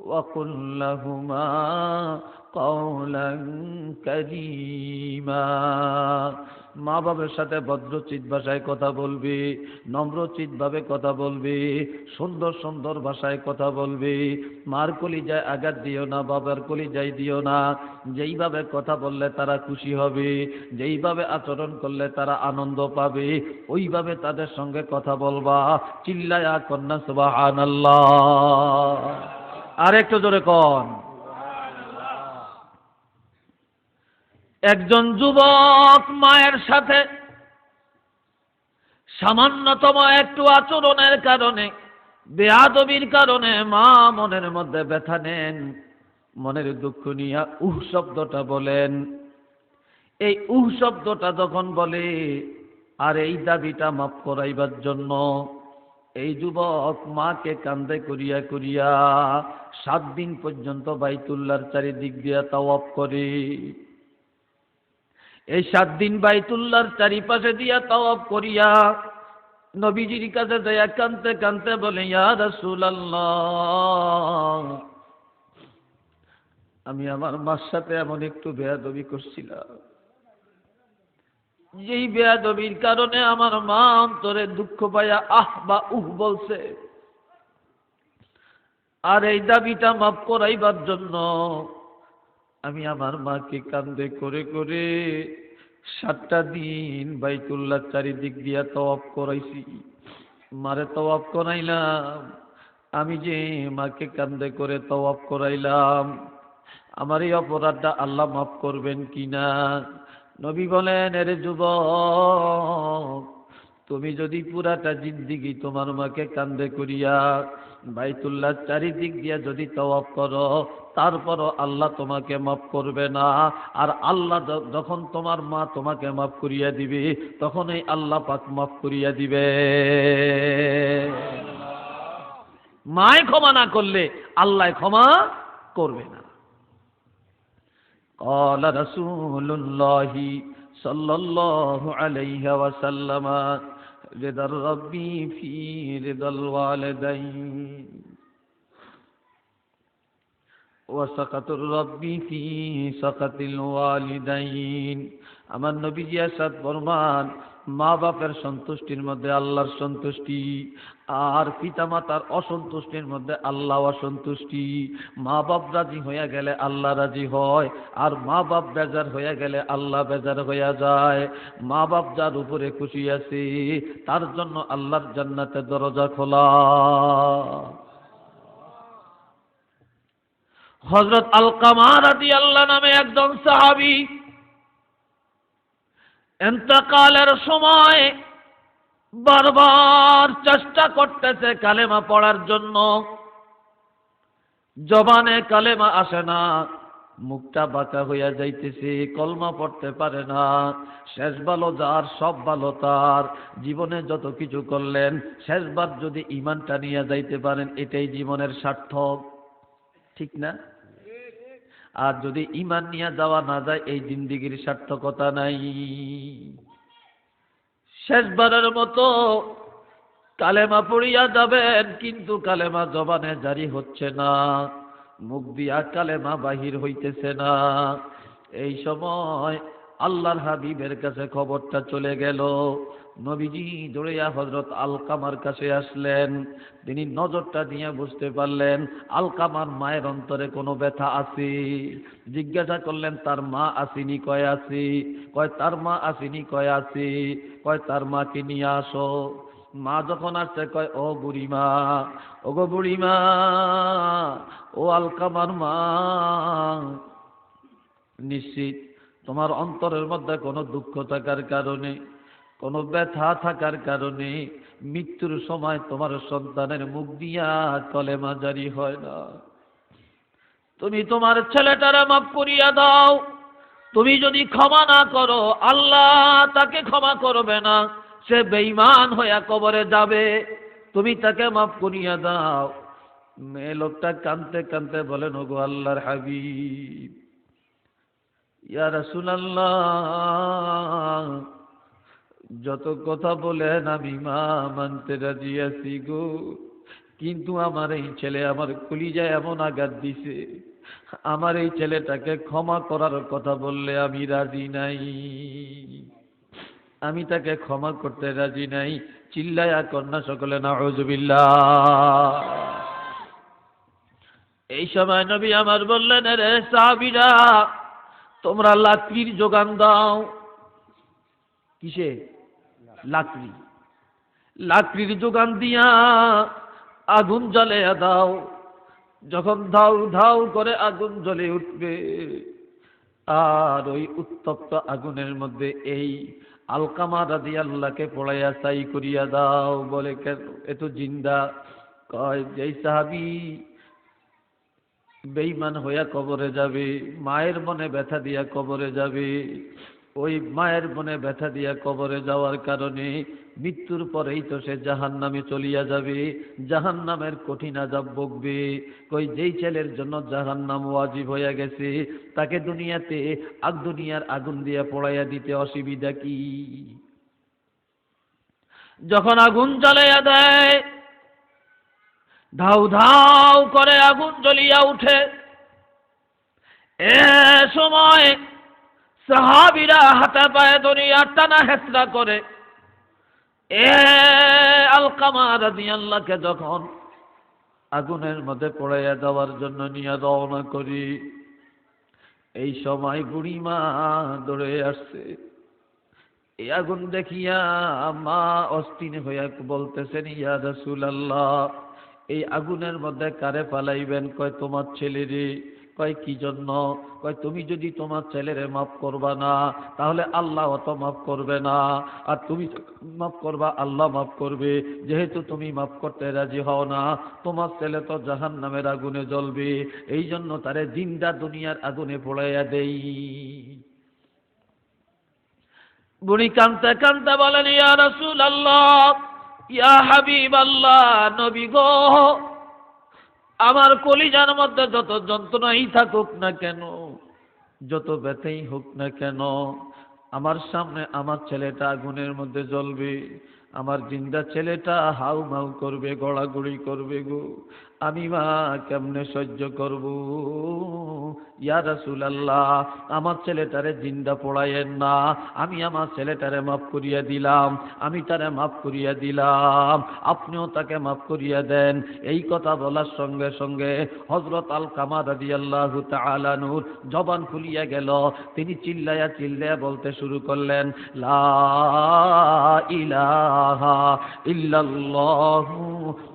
ওয়াকুল লাহুমা কাওলান কারীমা। মা বাবার সাথে ভদ্রচিত ভাষায় কথা বলবি, নম্রচিত ভাবে কথা বলবি, সুন্দর সুন্দর ভাষায় কথা বলবি। মার কলিজায় আঘাত দিও না, বাবার কলিজায় দিও না। যেইভাবে কথা বললে তারা খুশি হবে, যেইভাবে আচরণ করলে তারা আনন্দ পাবে, ওইভাবে তাদের সঙ্গে কথা বলবা। চিল্লায়া কন্যা সুবহানাল্লাহ। আর একটু জোরে কন। একজন যুবক মায়ের সাথে সামান্যতম একটু আচরণের কারণে, বেয়াদবির কারণে মা মনের মধ্যে ব্যথা নেন, মনের দুঃখ নিয়ে শব্দটা বলেন। এই শব্দটা যখন বলে আর এই দাবিটা মাফ করাইবার জন্য এই যুবক মাকে কান্দে করিয়া করিয়া 7 দিন পর্যন্ত বাইতুল্লাহর চারিদিক দিয়া তাওয়াফ করে। এই 7 দিন বাইতুল্লাহর চারিপাশে দিয়া তাওয়াফ করিয়া নবীজির কাছে যাইয়া কাঁদতে কাঁদতে বলে, ইয়া রাসূলুল্লাহ, আমি আমার মার সাথে এমন একটু বেয়াদবি করছিলাম, যেই বেয়াদবির কারণে আমার মা অন্তরে দুঃখ পাইয়া আহ বা বলছে। আর এই দাবিটা মাফ করাইবার জন্য আমি আমার মাকে কান্দে করে করে 7টা দিন বাইতুল্লাহ চারিদিক দিয়া তাওয়াফ করাইছি। মারে তাওয়াফ করাইলাম, আমি যে মাকে কান্দে করে তাওয়াফ করাইলাম, আমার এই অপরাধটা আল্লাহ মাফ করবেন কিনা? নবী বলেন, এরে যুবক, তুমি যদি পুরাটা জিন্দিগি তোমার মাকে কান্দে করিয়া বাইতুল্লাহ চারিদিক দিয়া যদি তাওয়াফ করো, তারপরও আল্লাহ তোমাকে মাফ করবে না। আর আল্লাহ যখন তোমার মা তোমাকে মাফ করিয়া দিবে, তখনই আল্লাহ পাক মাফ করিয়া দিবে। মায় ক্ষমা না করলে আল্লাহ ক্ষমা করবে না। قال رسول الله صلى الله عليه وسلم رضا الرب في رضا الوالدين وسخط الرب في سخط الوالدين। আমার নবীজি ارشاد ফরমান, মা বাপের সন্তুষ্টির মধ্যে আল্লাহর সন্তুষ্টি, আর পিতামাতার অসন্তুষ্টির মধ্যে আল্লাহ অসন্তুষ্টি। মা বাপ রাজি হইয়া গেলে আল্লাহ রাজি হয়, আর মা বাপ বেজার হইয়া গেলে আল্লাহ বেজার হইয়া যায়। মা বাপ যার উপরে খুশি আছে তার জন্য আল্লাহর জান্নাতে দরজা খোলা। হযরত আলকামা রাদিয়াল্লাহু নামে একজন সাহাবী ইন্তেকালের সময় বারবার চেষ্টা করতেছে কালেমা পড়ার জন্য, জবানে কালেমা আসে না, মুখটা বাঁকা হইয়া যাইতেছে, কলমা পড়তে পারে না। শেষ ভালো যার, সব ভালো তার। জীবনে যত কিছু করলেন, শেষবার যদি ঈমানটা নিয়ে যাইতে পারেন, এটাই জীবনের সার্থক, ঠিক না? আর যদি ঈমান নিয়ে যাওয়া না যায়, এই জিন্দেগির সার্থকতা নাই। শেষবারের মতো কালেমা পড়িয়া যাবেন, কিন্তু কালেমা জবানে জারি হচ্ছে না, মুখ দিয়া কালেমা বাহির হইতেছে না। এই সময় আল্লাহর হাবিবের কাছে খবরটা চলে গেল। নবীজি দৌড়িয়া হযরত আলকামার কাছে আসলেন। তিনি নজরটা দিয়ে বুঝতে পারলেন আলকামার মায়ের অন্তরে কোনো ব্যথা আছে। জিজ্ঞাসা করলেন, তার মা আসেনি? কয় আছে। কয় তার মা আসেনি? কয় আছে। কয় তার মাকে নিয়ে আসো। মা যখন আসছে, কয় ও বুড়িমা, ও গো বুড়িমা, ও আলকামার মা, নিশ্চিত তোমার অন্তরের মধ্যে কোনো দুঃখ থাকার কারণে, কোনো ব্যথা থাকার কারণে মৃত্যুর সময় তোমার সন্তানের মুখ দিয়া কলেমা জারি হয় না। তুমি তোমার ছেলেটারে মাফ করিয়া দাও। তুমি যদি ক্ষমা না করো, আল্লাহ তাকে ক্ষমা করবে না, সে বেঈমান হইয়া কবরে যাবে। তুমি তাকে মাফ করিয়া দাও। মেয়ে লোকটা কাঁদতে কাঁদতে বলেন, ওগো আল্লাহর হাবিব, ইয়া রাসূলুল্লাহ, যত কথা বলেন আমি মা মানতে রাজি আছি গো, কিন্তু আমার এই ছেলে আমার কলিজায় এমন আঘাত দিছে, আমার এই ছেলেটাকে ক্ষমা করার কথা বললে আমি রাজি নাই, আমি তাকে ক্ষমা করতে রাজি নাই। চিল্লায়া কন্যা সকলে নাউযুবিল্লাহ। এই সময় নবী আমার বললেন, রে সাহাবীরা, তোমরা লাকড়ির যোগান দাও। কিসে? লাকড়ি। লাকড়ির যোগান দিয়া আগুন জ্বালিয়ে দাও। যখন ধাউ ধাউ করে আগুন জ্বলে উঠবে, আর ওই উত্তপ্ত আগুনের মধ্যে এই আলকামা রাদিয়াল্লাহকে পড়াইয়া ছাই করিয়া দাও। বলে, কেন? এ তো জিন্দা। কয়, যেই সাহাবী বেঈমান হইয়া কবরে যাবে, মায়ের মনে ব্যথা দিয়া কবরে যাবে, ওই মায়ের মনে ব্যথা দিয়া কবরে যাওয়ার কারণে মৃত্যুর পরেই তো সে জাহান্নামে চলিয়া যাবে, জাহান্নামের কঠিন আযাব ভোগবে। কই, যেই ছেলের জন্য জাহান্নাম ওয়াজিব হইয়া গেছে, তাকে দুনিয়াতে দুনিয়ার আগুন দিয়া পোড়াইয়া দিতে অসুবিধা কি? যখন আগুন জ্বালাইয়া দেয়, ধাউ ধাউ করে আগুন জ্বলিয়া উঠে, এ সময় সাহাবীরা হাতে পায়ে ধরিয়া টানা হেঁচড়া করে এ আলকামা রাদিয়াল্লাহকে যখন আগুনের মধ্যে পড়াইয়া দেওয়ার জন্য নিয়ে রওনা করি, এই সময় বুড়িমা দৌড়ে আসছে। এই আগুন দেখিয়া মা অস্থির হইয়া বলতেছেন, ইয়া রাসূলুল্লাহ, এই আগুনের মধ্যে কারে পালাইবেন? কয়, তোমার ছেলেরে। কয়, কি জন্য? কয়, তুমি যদি তোমার ছেলেরে মাফ করবা না, তাহলে আল্লাহ অত মাফ করবে না, আর তুমি মাফ করবা, আল্লাহ মাফ করবে। যেহেতু তুমি মাফ করতে রাজি হও না, তোমার ছেলে তো জাহান্নামের আগুনে জ্বলবে, এই জন্য তারে জিন্দা দুনিয়ার আগুনে পোড়াইয়া দেই। বুড়ি কাঁদতে কাঁদতে বলেন, ইয়া রাসূলুল্লাহ, ইয়া হাবিবাল্লাহ, নবী গো, আমার কলিজার মধ্যে যত যন্ত্রণাই থাকুক না কেন, যত ব্যথাই হোক না কেন, আমার সামনে আমার ছেলেটা আগুনের মধ্যে জ্বলবে, আমার জিন্দা ছেলেটা হাউ মাউ করবে, গড়াগড়ি করবে গো, আমি মা কেমনে সহ্য করব? ইয়া রাসূলুল্লাহ, আমার ছেলেটারে জিন্দা পোড়াইয়েন না, আমি আমার ছেলেটারে মাফ করিয়া দিলাম, আমি তারে মাফ করিয়া দিলাম, আপনিও তাকে মাফ করিয়া দেন। এই কথা বলার সঙ্গে সঙ্গে হযরত আলকামা রাদিয়াল্লাহু তাআলা নূর জবান খুলিয়া গেল। তিনি চিল্লায়া চিল্লায়া বলতে শুরু করলেন, লা ইলাহা ইল্লাল্লাহু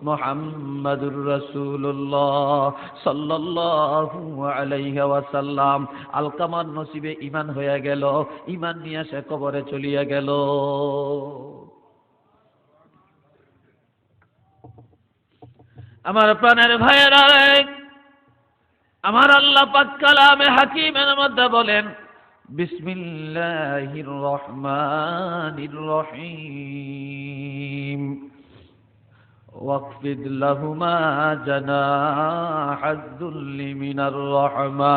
মুহাম্মাদুর রাসূলুল্লাহ সাল্লাল্লাহু আলাইহি ওয়াসাল্লাম। আলকামার নসিবে ঈমান হয়ে গেল, ঈমান নিয়ে সে কবরে চলিয়া গেল। আমার প্রাণের ভাইয়েরা, আমার আল্লাহ পাক কালামে হাকিমের মধ্যে বলেন, বিসমিল্লাহির রহমানির রহিম, ওয়াকফিদ লাহুমা জানাহাদ যুল্লি মিনার রাহমা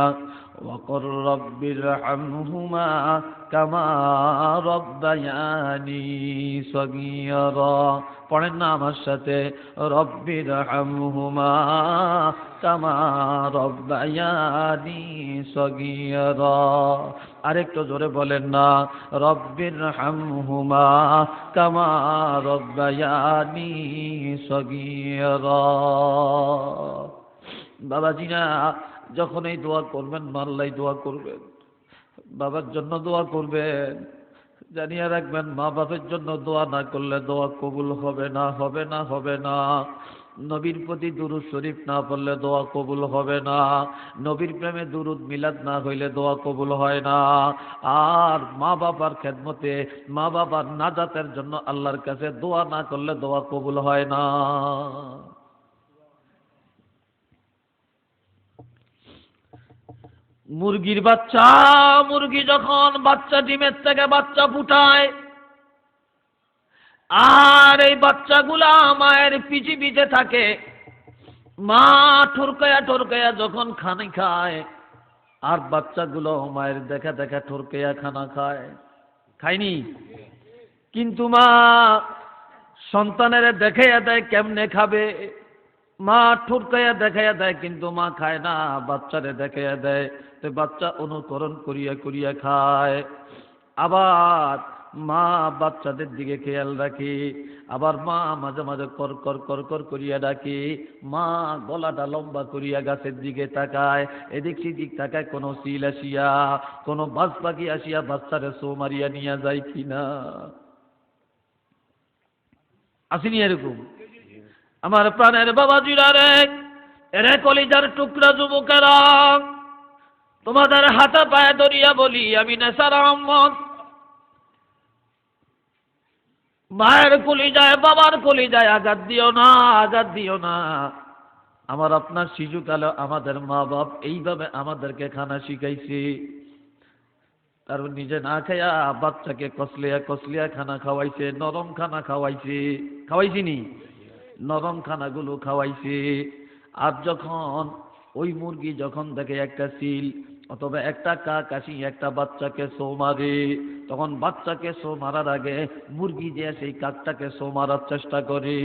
ওয়াকুর রাব্বিরহামহুমা কামা রাব্বায়ানি সগীরা। পড়েন না আমার সাথে, রব্বিরহামহুমা কামা রাব্বায়ানি সগীরা। আরেকটু জোরে বলেন না, রব্বিরহামহুমা কামা রাব্বায়ানি সগীরা। বাবাজিরা, যখন এই দোয়া করবেন, মাল্লাই দোয়া করবেন, বাবার জন্য দোয়া করবেন, জানিয়ে রাখবেন, মা বাবার জন্য দোয়া না করলে দোয়া কবুল হবে না, হবে না, হবে না। নবীর প্রতি দুরূদ শরীফ না পড়লে দোয়া কবুল হবে না, নবীর প্রেমে দুরূদ মিলাদ না হইলে দোয়া কবুল হয় না। আর মা বাবার খেদমতে, মা বাবার নাজাতের জন্য আল্লাহর কাছে দোয়া না করলে দোয়া কবুল হয় না। মুরগির বাচ্চা, মুরগি যখন বাচ্চা ডিমের থেকে বাচ্চা ফুটায়, আর এই বাচ্চাগুলা মায়ের পিছে পিছে থাকে, মা ঠুরকায়া ঠুরকায়া যখন খানি খায়, আর বাচ্চাগুলো মায়ের দেখা দেখা ঠুরকায়া খানা খায়, খায়নি? কিন্তু মা সন্তানের দেখাইয়া দেয় কেমনে খাবে, মা ঠুরকাইয়া দেখাইয়া দেয়, কিন্তু মা খায় না, বাচ্চারে দেখাইয়া দেয়, তো বাচ্চা অনুকরণ করিয়া করিয়া খায়। আবার মা বাচ্চাদের দিকে খেয়াল রাখে, আবার মা মাঝে মাঝে কর কর কর কর করিয়া ডাকে, মা গলাটা লম্বা করিয়া গাছের দিকে তাকায়, এদিক সেদিক তাকায় কোনো চিল আসিয়া, কোনো বাজ পাখি আসিয়া বাচ্চারে সো মারিয়া নিয়ে যায় কিনা। আসেনি এরকম? আমার প্রাণের বাবাজিরা রে, এরে কলিজার টুকরা যুবকেরা, তোমাদের হাতে পায়ে ধরিয়া বলি, আমি নেসার আহমদ, মায়ের কলিজায় বাবার কলিজায় আঘাত দিও না, আঘাত দিও না। আমার আপনার শিশুকালে আমাদের মা বাপ এইভাবে আমাদেরকে খানা শিখাইছে, তার নিজে না খাইয়া বাচ্চাকে কসলিয়া কসলিয়া খানা খাওয়াইছে, নরম খানা খাওয়াইছে, খাওয়াইছিনি? নরম খানাগুলো খাওয়াইছে। আর যখন ওই মুরগি যখন দেখে একটা সিল অথবা একটা কাক আসি একটা বাচ্চাকে সো মারে, তখন বাচ্চাকে সো মারার আগে মুরগি যে সেই কাকটাকে সো মারার চেষ্টা করে।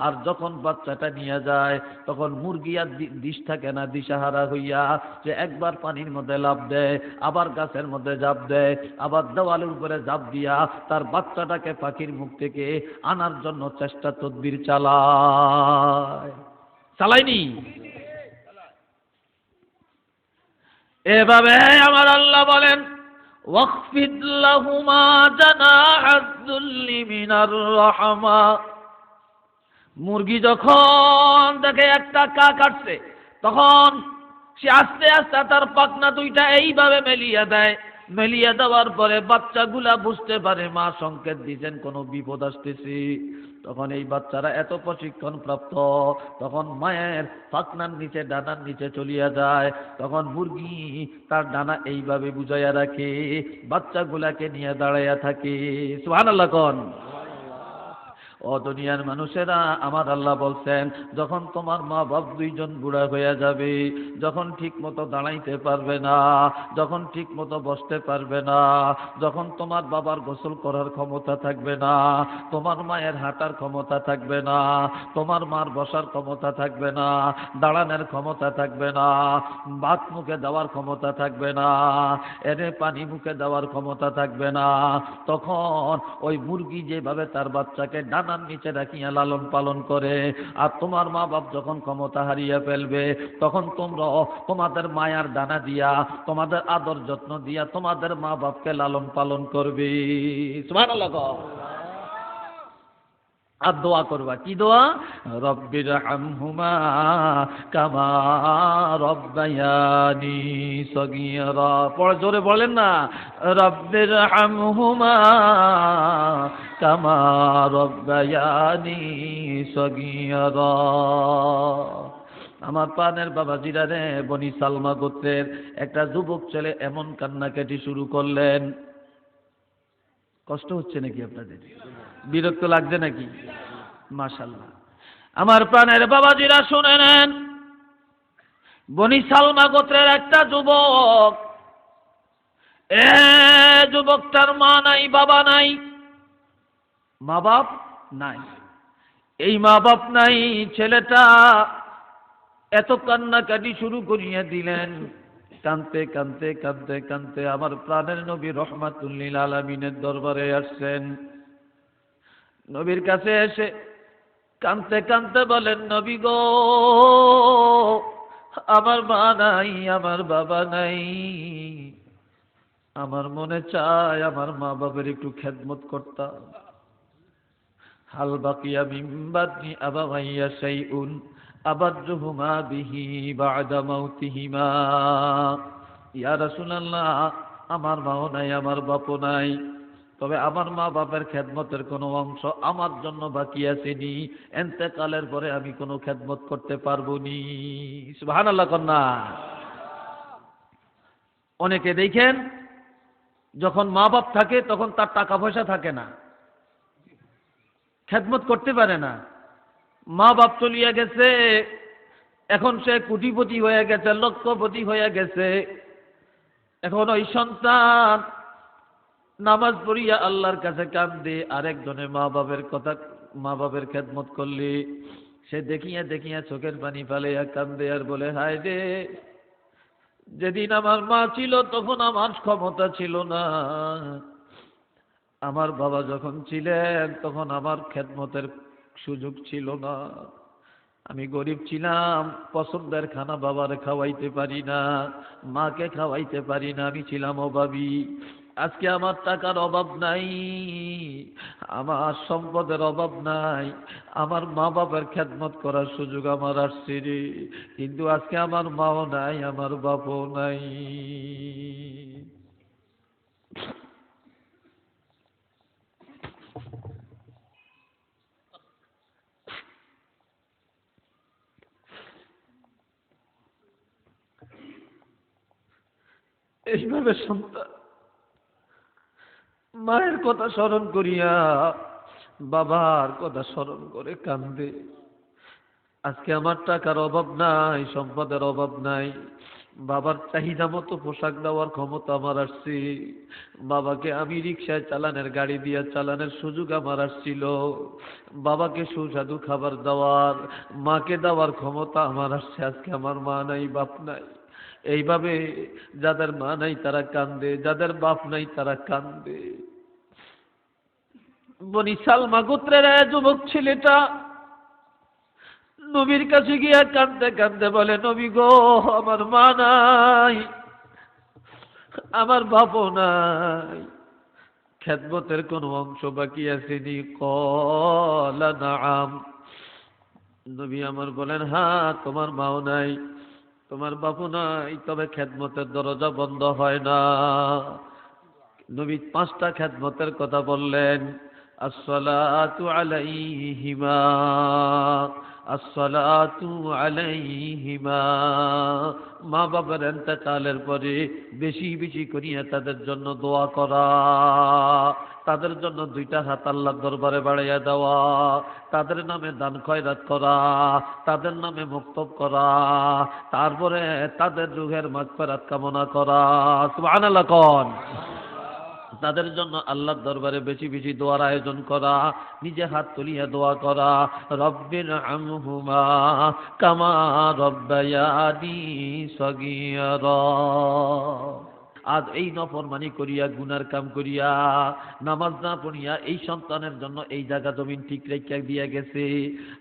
আর যখন বাচ্চাটা নিয়ে যায় তখন মুরগি আর দিশ থাকে না, দিশাহারা হইয়া যে একবার পানির মধ্যে লাফ দেয়, আবার গাছের মধ্যে ঝাঁপ দেয়, আবার দেওয়ালের উপরে ঝাঁপ দিয়া তার বাচ্চাটাকে পাখির মুখ থেকে আনার জন্য চেষ্টা তদবির চালায়, চালায়নি? এভাবে আমার আল্লাহ বলেন, ওয়াখফিদ লাহুমা জানাহাদ যুল্লি মিনার রাহমা। মুরগি যখন দেখে একটা কাক আসছে, তখন সে আস্তে আস্তে তার পাখনা দুইটা এইভাবে মেলিয়ে দেয়, মেলিয়ে দেওয়ার পরে বাচ্চাগুলা বুঝতে পারে মা সংকেত দিয়েছেন কোনো বিপদ আসতেছে। তখন এই বাচ্চারা এত প্রশিক্ষণ প্রাপ্ত, তখন মায়ের পাখনার নিচে ডানার নিচে চলিয়া যায়, তখন মুরগি তার ডানা এইভাবে বুঝাইয়া রাখে, বাচ্চাগুলাকে নিয়ে দাঁড়াইয়া থাকে। সুবহানাল্লাহ কোন? ও দুনিয়ার মানুষেরা, আমার আল্লাহ বলছেন, যখন তোমার মা বাপ দুইজন বুড়া হয়ে যাবে, যখন ঠিক মতো দাঁড়াইতে পারবে না, যখন ঠিক মতো বসতে পারবে না, যখন তোমার বাবার গোসল করার ক্ষমতা থাকবে না, তোমার মায়ের হাঁটার ক্ষমতা থাকবে না, তোমার মার বসার ক্ষমতা থাকবে না, দাঁড়ানোর ক্ষমতা থাকবে না, ভাত মুখে দেওয়ার ক্ষমতা থাকবে না, এনে পানি মুখে দেওয়ার ক্ষমতা থাকবে না, তখন ওই মুরগি যেভাবে তার বাচ্চাকে ডানার নিচে রাখিয়া লালন পালন করে, আর তোমার মা বাপ যখন ক্ষমতা হারিয়ে ফেলবে, তখন তোমরা তোমাদের মায়ার ডানা দিয়া, তোমাদের আদর যত্ন দিয়া তোমাদের মা বাপকে লালন পালন করবে। সুবহানাল্লাহ। আর দোয়া করবা, কি দোয়া? রব্বির হামহুমা কামা রব্বায়ানি সগীরা। পড়ে জোরে বলেন না, রব্বির হামহুমা কামা রব্বায়ানি সগীরা। আমার প্রাণের বাবাজিরা রে, বনি সালমা গোত্রের একটা যুবক ছেলে এমন কান্নাকাটি শুরু করলেন। কষ্ট হচ্ছে নাকি আপনাদের? বিরক্ত লাগছে নাকি? মাশাআল্লাহ। আমার প্রাণের বাবাজিরা শুনে নেন, বনি সালমা গোত্রের একটা যুবক, যুবকটার মা নাই, বাবা নাই, মা বাপ নাই। এই মা বাপ নাই ছেলেটা এত কান্নাকাটি শুরু করিয়া দিলেন। কানতে কানতে কানতে কানতে আমার প্রাণের নবী রহমাতুল লিল আলামিনের দরবারে আসছেন। নবীর কাছে এসে কানতে কানতে বলেন, নবী গো, আমার মা নাই, আমার বাবা নাই, আমার মনে চায় আমার মা বাবার একটু খেদমত করতাম। হাল বাকিয়া মিন বাদনি আবাওয়াইয়া শাইউন আবাররুহুমা বিহি বা'দা মাউতিহিমা। ইয়া রাসূলুল্লাহ, আমার মাও নাই, আমার বাপও নাই, তবে আমার মা বাপের খেদমতের কোনো অংশ আমার জন্য বাকি আসেনি, এন্তেকালের পরে আমি কোনো খেদমত করতে পারবো নি। সুবহানাল্লাহ কন্যা। অনেকে দেখেন যখন মা বাপ থাকে তখন তার টাকা পয়সা থাকে না, খেদমত করতে পারে না। মা বাপ চলিয়া গেছে, এখন সে কোটিপতি হয়ে গেছে, লক্ষপতি হয়ে গেছে, এখন ওই সন্তান নামাজ পড়িয়া আল্লাহর কাছে কান্দে, আরেকজনে মা বাপের খেদমত করলে সে দেখিয়া দেখিয়া চোখের পানি ফালাইয়া কান্দে আর বলে, হায় রে, যেদিন আমার মা ছিল তখন আমার ক্ষমতা ছিল না, আমার বাবা যখন ছিলেন তখন আমার খেদমতের সুযোগ ছিল না, আমি গরিব ছিলাম, পছন্দের খানা বাবারে খাওয়াইতে পারি না, মাকে খাওয়াইতে পারি না, আমি ছিলাম অভাবী। আজকে আমার টাকার অভাব নাই, আমার সম্পদের অভাব নাই, আমার মা বাবার খেদমত করার সুযোগ আমার আসছে রে, কিন্তু আজকে আমার মাও নাই, আমার বাপও নাই। এইভাবে সন্তান মায়ের কথা স্মরণ করিয়া বাবার কথা স্মরণ করে কান্দে। আজকে আমার টাকার অভাব নাই, সম্পদের অভাব নাই, বাবার চাহিদা মতো পোশাক দেওয়ার ক্ষমতা আমার আসছে, বাবাকে আমি রিক্সায় চালানের গাড়ি দিয়ে চালানের সুযোগ আমার আসছিল, বাবাকে সুস্বাদু খাবার দেওয়ার, মাকে দেওয়ার ক্ষমতা আমার আসছে। আজকে আমার মা নাই, বাপ নাই। এইভাবে যাদের মা নাই তারা কান্দে, যাদের বাপ নাই তারা কান্দে। বনি সালমা গোত্রের যুবক ছেলেটা নবীর কাছে গিয়া কান্দতে কান্দতে বলে, নবী গো, আমার মা নাই, আমার বাপও নাই, খেদমতের কোন অংশ বাকি আসেনি? ক্বালা নাআম। নবী আমার বলেন, হ্যাঁ, তোমার মাও নাই, তোমার বাপও নাই, তবে খেদমতের দরজা বন্ধ হয় না। নবী 5টা খেদমতের কথা বললেন। আসসালাতু আলাইহিমা, আসসালাতু আলাইহিমা। মা বাবার ইন্তেকালের পরে বেশি বেশি করিয়া তাদের জন্য দোয়া করা, তাদের জন্য 2টা হাত আল্লাহর দরবারে বাড়াইয়া দেওয়া, তাদের নামে দান খয়রাত করা, তাদের নামে মুক্তব করা, তারপরে তাদের রুহের মাগফিরাত কামনা করা। সুবহানাল্লাহ কোন। তাদের জন্য আল্লাহর দরবারে বেশি বেশি দোয়ার আয়োজন করা, নিজে হাত তুলিয়া দোয়া করা, রব্বির আমহুমা কামা রব্বায়ানি সগীরা। আজ এই নফরমানি করিয়া, গুনার কাম করিয়া, নামাজ না পড়িয়া এই সন্তানের জন্য এই জায়গা জমিন ঠিক রেখে দিয়ে গেছে।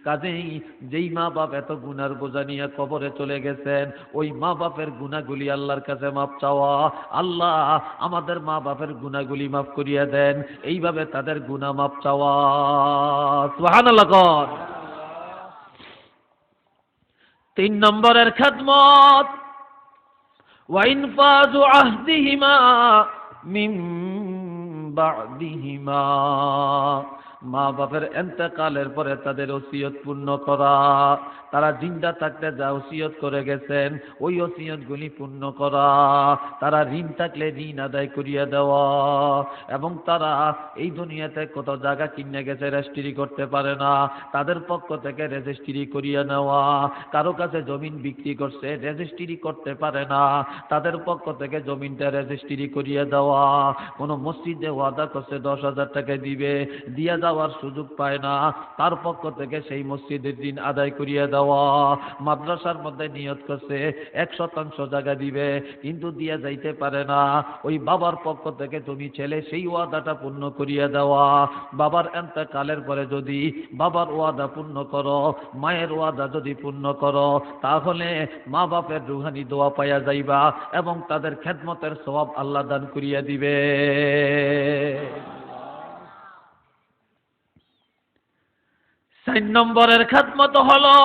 কাজেই যেই মা বাপ এত গুনার বোঝা নিয়ে কবরে চলে গেছেন, ওই মা বাপের গুনাহগুলি আল্লাহর কাছে মাপ চাওয়া, আল্লাহ আমাদের মা বাপের গুনাহগুলি মাফ করিয়া দেন, এইভাবে তাদের গুনাহ মাপ চাওয়া। সুবহানাল্লাহ। 3 নম্বরের খেদমত, وإنفاذ عهدهما من بعدهما। মা বাপের ইন্তেকালের পরে তাদের ওসিয়ত পূর্ণ করা, তারা জিন্দা থাকতে যা ওসিয়ত করে গেছেন ওই ওসিয়তগুলি পূর্ণ করা, তারা ঋণ থাকলে ঋণ আদায় করিয়া দেওয়া, এবং তারা এই দুনিয়াতে কত জায়গা কিনে গেছে রেজিস্ট্রি করতে পারে না, তাদের পক্ষ থেকে রেজিস্ট্রি করিয়া নেওয়া, কারো কাছে জমিন বিক্রি করছে রেজিস্ট্রি করতে পারে না, তাদের পক্ষ থেকে জমিনটা রেজিস্ট্রি করিয়া দেওয়া, কোনো মসজিদে ওয়াদা করছে 10,000 টাকা দিবে, দিয়া যাওয়ার সুযোগ পায় না, তার পক্ষ থেকে সেই মসজিদের ঋণ আদায় করিয়া দেওয়া, মাদ্রাসার মধ্যে নিয়ত করছে 1% জায়গা দিবে কিন্তু দিয়া যাইতে পারে না, ওই বাবার পক্ষ থেকে তুমি ছেলে সেই ওয়াদাটা পূর্ণ করিয়া দেওয়া। বাবার ইন্তেকালের পরে যদি বাবার ওয়াদা পূর্ণ করো, মায়ের ওয়াদা যদি পূর্ণ করো, তাহলে মা বাপের রুহানি দোয়া পাইয়া যাইবা এবং তাদের খেদমতের সওয়াব আল্লাহ দান করিয়া দিবে। 4 নম্বরের খেদমত হলো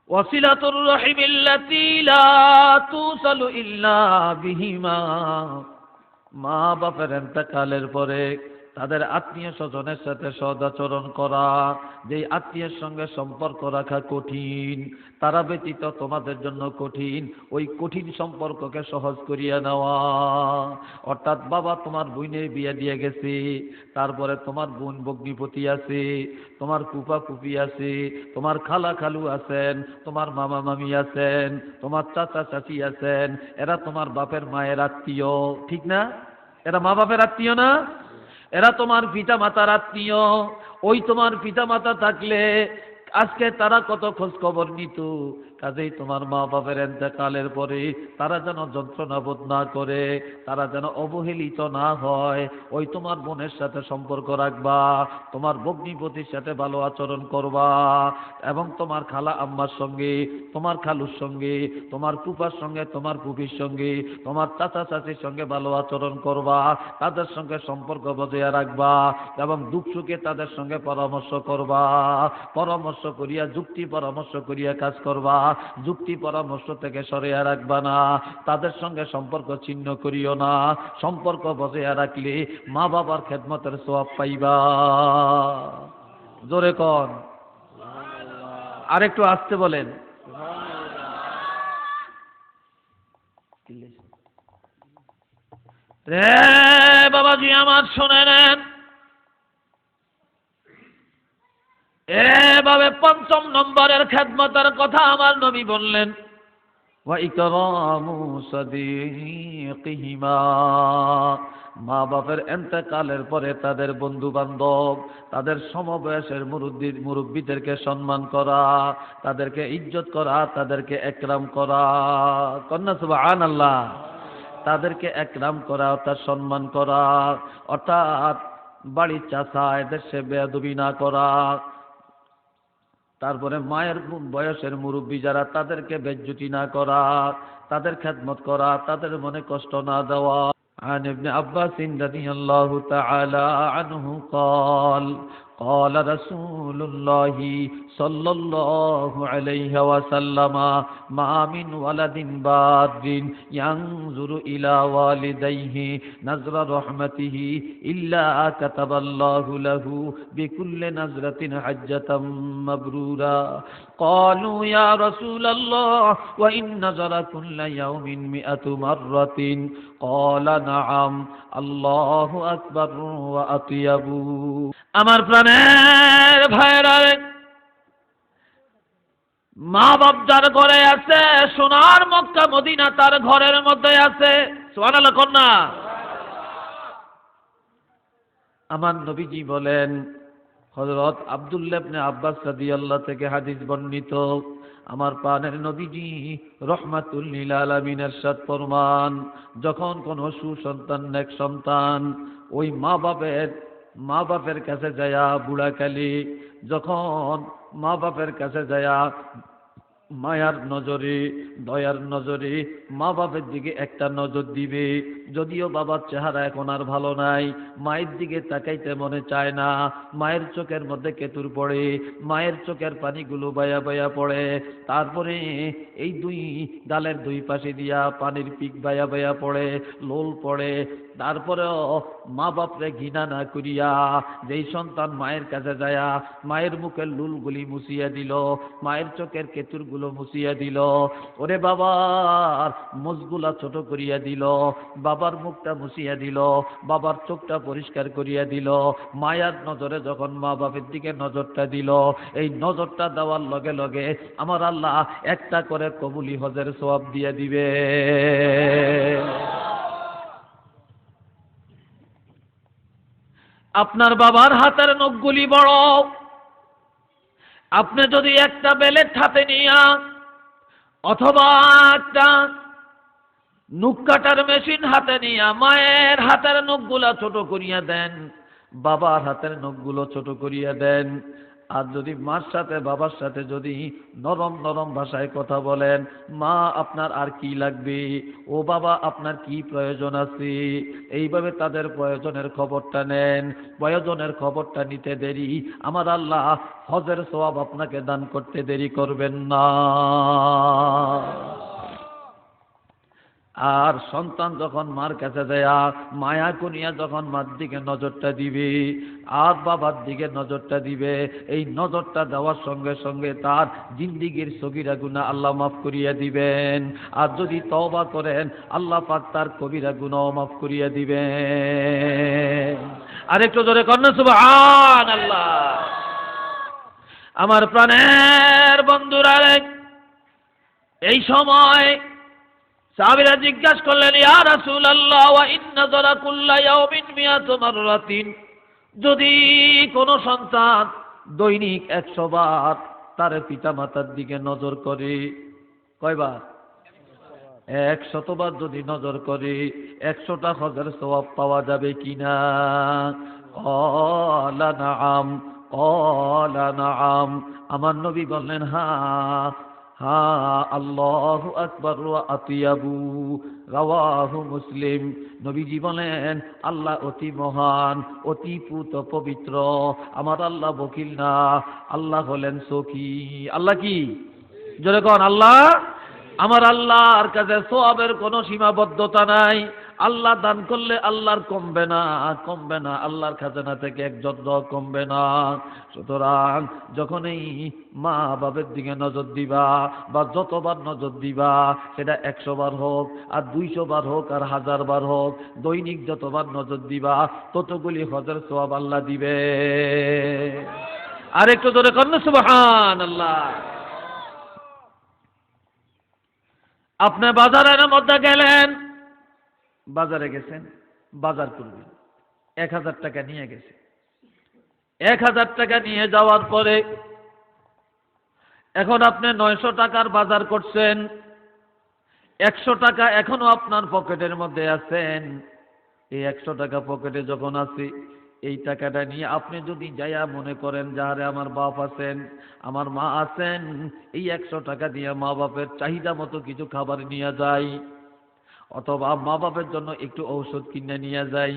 ওয়াসিলাতুর রাহিমিল্লাতী লা তুসালু ইল্লা বিহিমা। মা বাপের ইন্তেকালের পরে তাদের আত্মীয় স্বজনের সাথে সদাচরণ করা, যেই আত্মীয়ের সঙ্গে সম্পর্ক রাখা কঠিন, তারা ব্যতীত তোমাদের জন্য কঠিন, ওই কঠিন সম্পর্ককে সহজ করিয়া নেওয়া। অর্থাৎ বাবা তোমার বোনের বিয়ে দিয়ে গেছে, তারপরে তোমার বোন ভগ্নিপতি আছে, তোমার ফুফা ফুফি আছে, তোমার খালা খালু আছেন, তোমার মামা মামি আছেন, তোমার চাচা চাচি আছেন, এরা তোমার বাপের মায়ের আত্মীয়, ঠিক না? এরা মা বাপের আত্মীয় না? এরা তোমার পিতা মাতার আত্মীয়। ওই তোমার পিতা মাতা থাকলে আজকে তারা কত খোঁজ খবর নিত, কাজেই তোমার মা বাবার ইন্তেকালের পরে তারা যেন যন্ত্রণা বোধ না করে, তারা যেন অবহেলিত না হয়, ওই তোমার বোনের সাথে সম্পর্ক রাখবা, তোমার ভগ্নিপতির সাথে ভালো আচরণ করবা, এবং তোমার খালা আম্মার সঙ্গে, তোমার খালুর সঙ্গে, তোমার ফুফার সঙ্গে, তোমার ফুফির সঙ্গে, তোমার চাচা চাচির সঙ্গে ভালো আচরণ করবা, তাদের সঙ্গে সম্পর্ক বজায় রাখবা, এবং দুঃখ সুখে তাদের সঙ্গে পরামর্শ করবা, পরামর্শ করিয়া যুক্তি পরামর্শ করিয়া কাজ করবা, যুক্তি পরামর্শ থেকে সরিয়া রাখবা না, তাদের সঙ্গে সম্পর্ক ছিন্ন করিও না। সম্পর্ক বজায় রাখলে মা বাবার খেদমতের সওয়াব পাইবা। জোরে কন, আরেকটু আসতে বলেন। রে বাবাজি আমার শুনে নেন, এভাবে ৫ম নম্বরের খেদমতের কথা আমার নবী বললেন, ওয়া ইকরামু সাদিকিহিমা, মা বাপের ইন্তেকালের পরে তাদের বন্ধু বান্ধব, তাদের সমবয়সের মুরব্বীদেরকে সম্মান করা, তাদেরকে ইজ্জত করা, তাদেরকে একরাম করা। কন্যা সুবহানাল্লাহ। তাদেরকে একরাম করা অর্থাৎ সম্মান করা, অর্থাৎ বাড়ির চাচা এদের সে বেয়াদবি না করা, তারপরে মায়ের বয়সের মুরব্বী যারা তাদেরকে বেজ্জতি না করা, তাদের খেদমত করা, তাদের মনে কষ্ট না দেওয়া। عن ابن عباس رضي الله تعالى عنه قال قال رسول الله صلى الله عليه وسلم ما من ولد بار ينظر إلى والديه نظر رحمته إلا كتب الله له بكل نظرة حجة مبرورا قالوا يا رسول الله وإن نظر كل يوم 100 مرة قال نعم الله أكبر وأطيب। আমার প্রাণের ভাইরা, মা বাপ যার ঘরে আছে, সোনার মক্কা মদিনা তার ঘরের মধ্যে আছে। সুবহানাল্লাহ কন্যা। আমার নবীজি বলেন, হযরত আব্দুল্লাহ ইবনে আব্বাস রাদিয়াল্লাহু থেকে হাদিস বর্ণিত, আমার প্রাণের নবীজি রহমাতুল লিল আলামিন ইরশাদ ফরমান, যখন কোন সুসন্তান নেক সন্তান ওই মা বাপের কাছে যায়া বুড়াকালে, যখন মা বাপের কাছে যায়া মায়ার নজরে দয়ার নজরে মা বাপের দিকে একটা নজর দিবে, যদিও বাবার চেহারা এখন আর ভালো নাই, মায়ের দিকে তাকাইতে মনে চায় না, মায়ের চোখের মধ্যে কেতুর পড়ে, মায়ের চোখের পানিগুলো বায়া বায়া পড়ে, তারপরে এই দুই গালের দুই পাশে দিয়া পানির পিক বায়া বায়া পড়ে, লোল পড়ে, তারপরেও মা বাপরে ঘৃণা না করিয়া যেই সন্তান মায়ের কাছে যায়া মায়ের মুখের লুলগুলি মুছিয়া দিল, মায়ের চোখের কেতুরগুলো মুছিয়া দিল, ওরে বাবার মুখগুলা ছোট করিয়া দিল, বাবার মুখটা মুছিয়া দিল, বাবার চোখটা পরিষ্কার করিয়া দিল, মায়ার নজরে যখন মা বাপের দিকে নজরটা দিল, এই নজরটা দেওয়ার লগে লগে আমার আল্লাহ একটা করে কবুলি হজের সওয়াব দিয়ে দিবে। আপনার বাবার হাতের নখগুলি বড়, আপনি যদি একটা বেলেট হাতে নিয়া অথবা একটা নখ কাটার মেশিন হাতে নিয়া মায়ের হাতের নখগুলা ছোট করিয়া দেন, বাবার হাতের নখগুলো ছোট করিয়া দেন, আর যদি মার সাথে বাবার সাথে যদি নরম নরম ভাষায় কথা বলেন, মা আপনার আর কি লাগবে, ও বাবা আপনার কি প্রয়োজন আছে, এইভাবে তাদের প্রয়োজনের খবরটা নেন, প্রয়োজনের খবরটা নিতে দেরি আমার আল্লাহ হজের সওয়াব আপনাকে দান করতে দেরি করবেন না। আর সন্তান যখন মার কাছে যায় মায়া করিয়া যখন মার দিকে নজরটা দিবে আর বাবার দিকে নজরটা দিবে, এই নজরটা দেওয়ার সঙ্গে সঙ্গে তার জিন্দিগির সগীরা গুনাহ আল্লাহ মাফ করিয়া দিবেন। আর যদি তওবা করেন আল্লাহ পাক তার কবিরা গুনাহ মাফ করিয়া দিবেন। আর একটু জোরে করেন সুবহানাল্লাহ। আমার প্রাণের বন্ধুরা, এই সময় সাহাবীরা জিজ্ঞাসা করলেন, ইয়া রাসূলুল্লাহ ওয়া ইন্না যারা কুল্লা ইয়াউমিন মিয়াতু মাররাতিন, যদি কোন সন্তান দৈনিক 100 বার তার পিতামাতার দিকে নজর করে, কয়বার? 100 বার যদি নজর করে 100টা হজের সওয়াব পাওয়া যাবে কিনা? ক্বালা নাআম, ক্বালা নাআম। আমার নবী বললেন হ্যাঁ হ্যাঁ। আল্লাহু আকবার ওয়া আতিয়াবু, রাওয়াহু মুসলিম। নবীজি বলেন আল্লাহ অতি মহান, অতি পুত পবিত্র। আমার আল্লাহ বকিল না, আল্লাহ হলেন সখী। আল্লাহ কি? জোরে কোন আল্লাহ। আমার আল্লাহর কাছে সওয়াবের কোনো সীমাবদ্ধতা নাই। আল্লাহ দান করলে আল্লাহর কমবে না, কমবে না, আল্লাহর খাজানা থেকে এক যদ্দ কমবে না। সুতরাং যখনই মা বাবার দিকে নজর দিবা বা যতবার নজর দিবা, সেটা 100 বার হোক আর 200 বার হোক আর 1000 বার হোক, দৈনিক যতবার নজর দিবা ততগুলি হজের সওয়াব আল্লাহ দিবে। আর একটু জোরে করেন সুবহানাল্লাহ। আপনি বাজারের মধ্যে গেলেন, বাজারে গেছেন, বাজার করবেন, 1000 টাকা নিয়ে গেছে। 1000 টাকা নিয়ে যাওয়ার পরে এখন আপনি 900 টাকার বাজার করছেন, 100 টাকা এখনো আপনার পকেটের মধ্যে আছেন। এই 100 টাকা পকেটে যখন আছে, এই টাকাটা নিয়ে আপনি যদি যাইয়া মনে করেন যারে আমার বাপ আছেন, আমার মা আছেন, এই 100 টাকা দিয়ে মা বাপের চাহিদা মতো কিছু খাবার নিয়ে যাই, অথবা মা বাপের জন্য একটু ঔষধ কিনে নিয়ে যাই।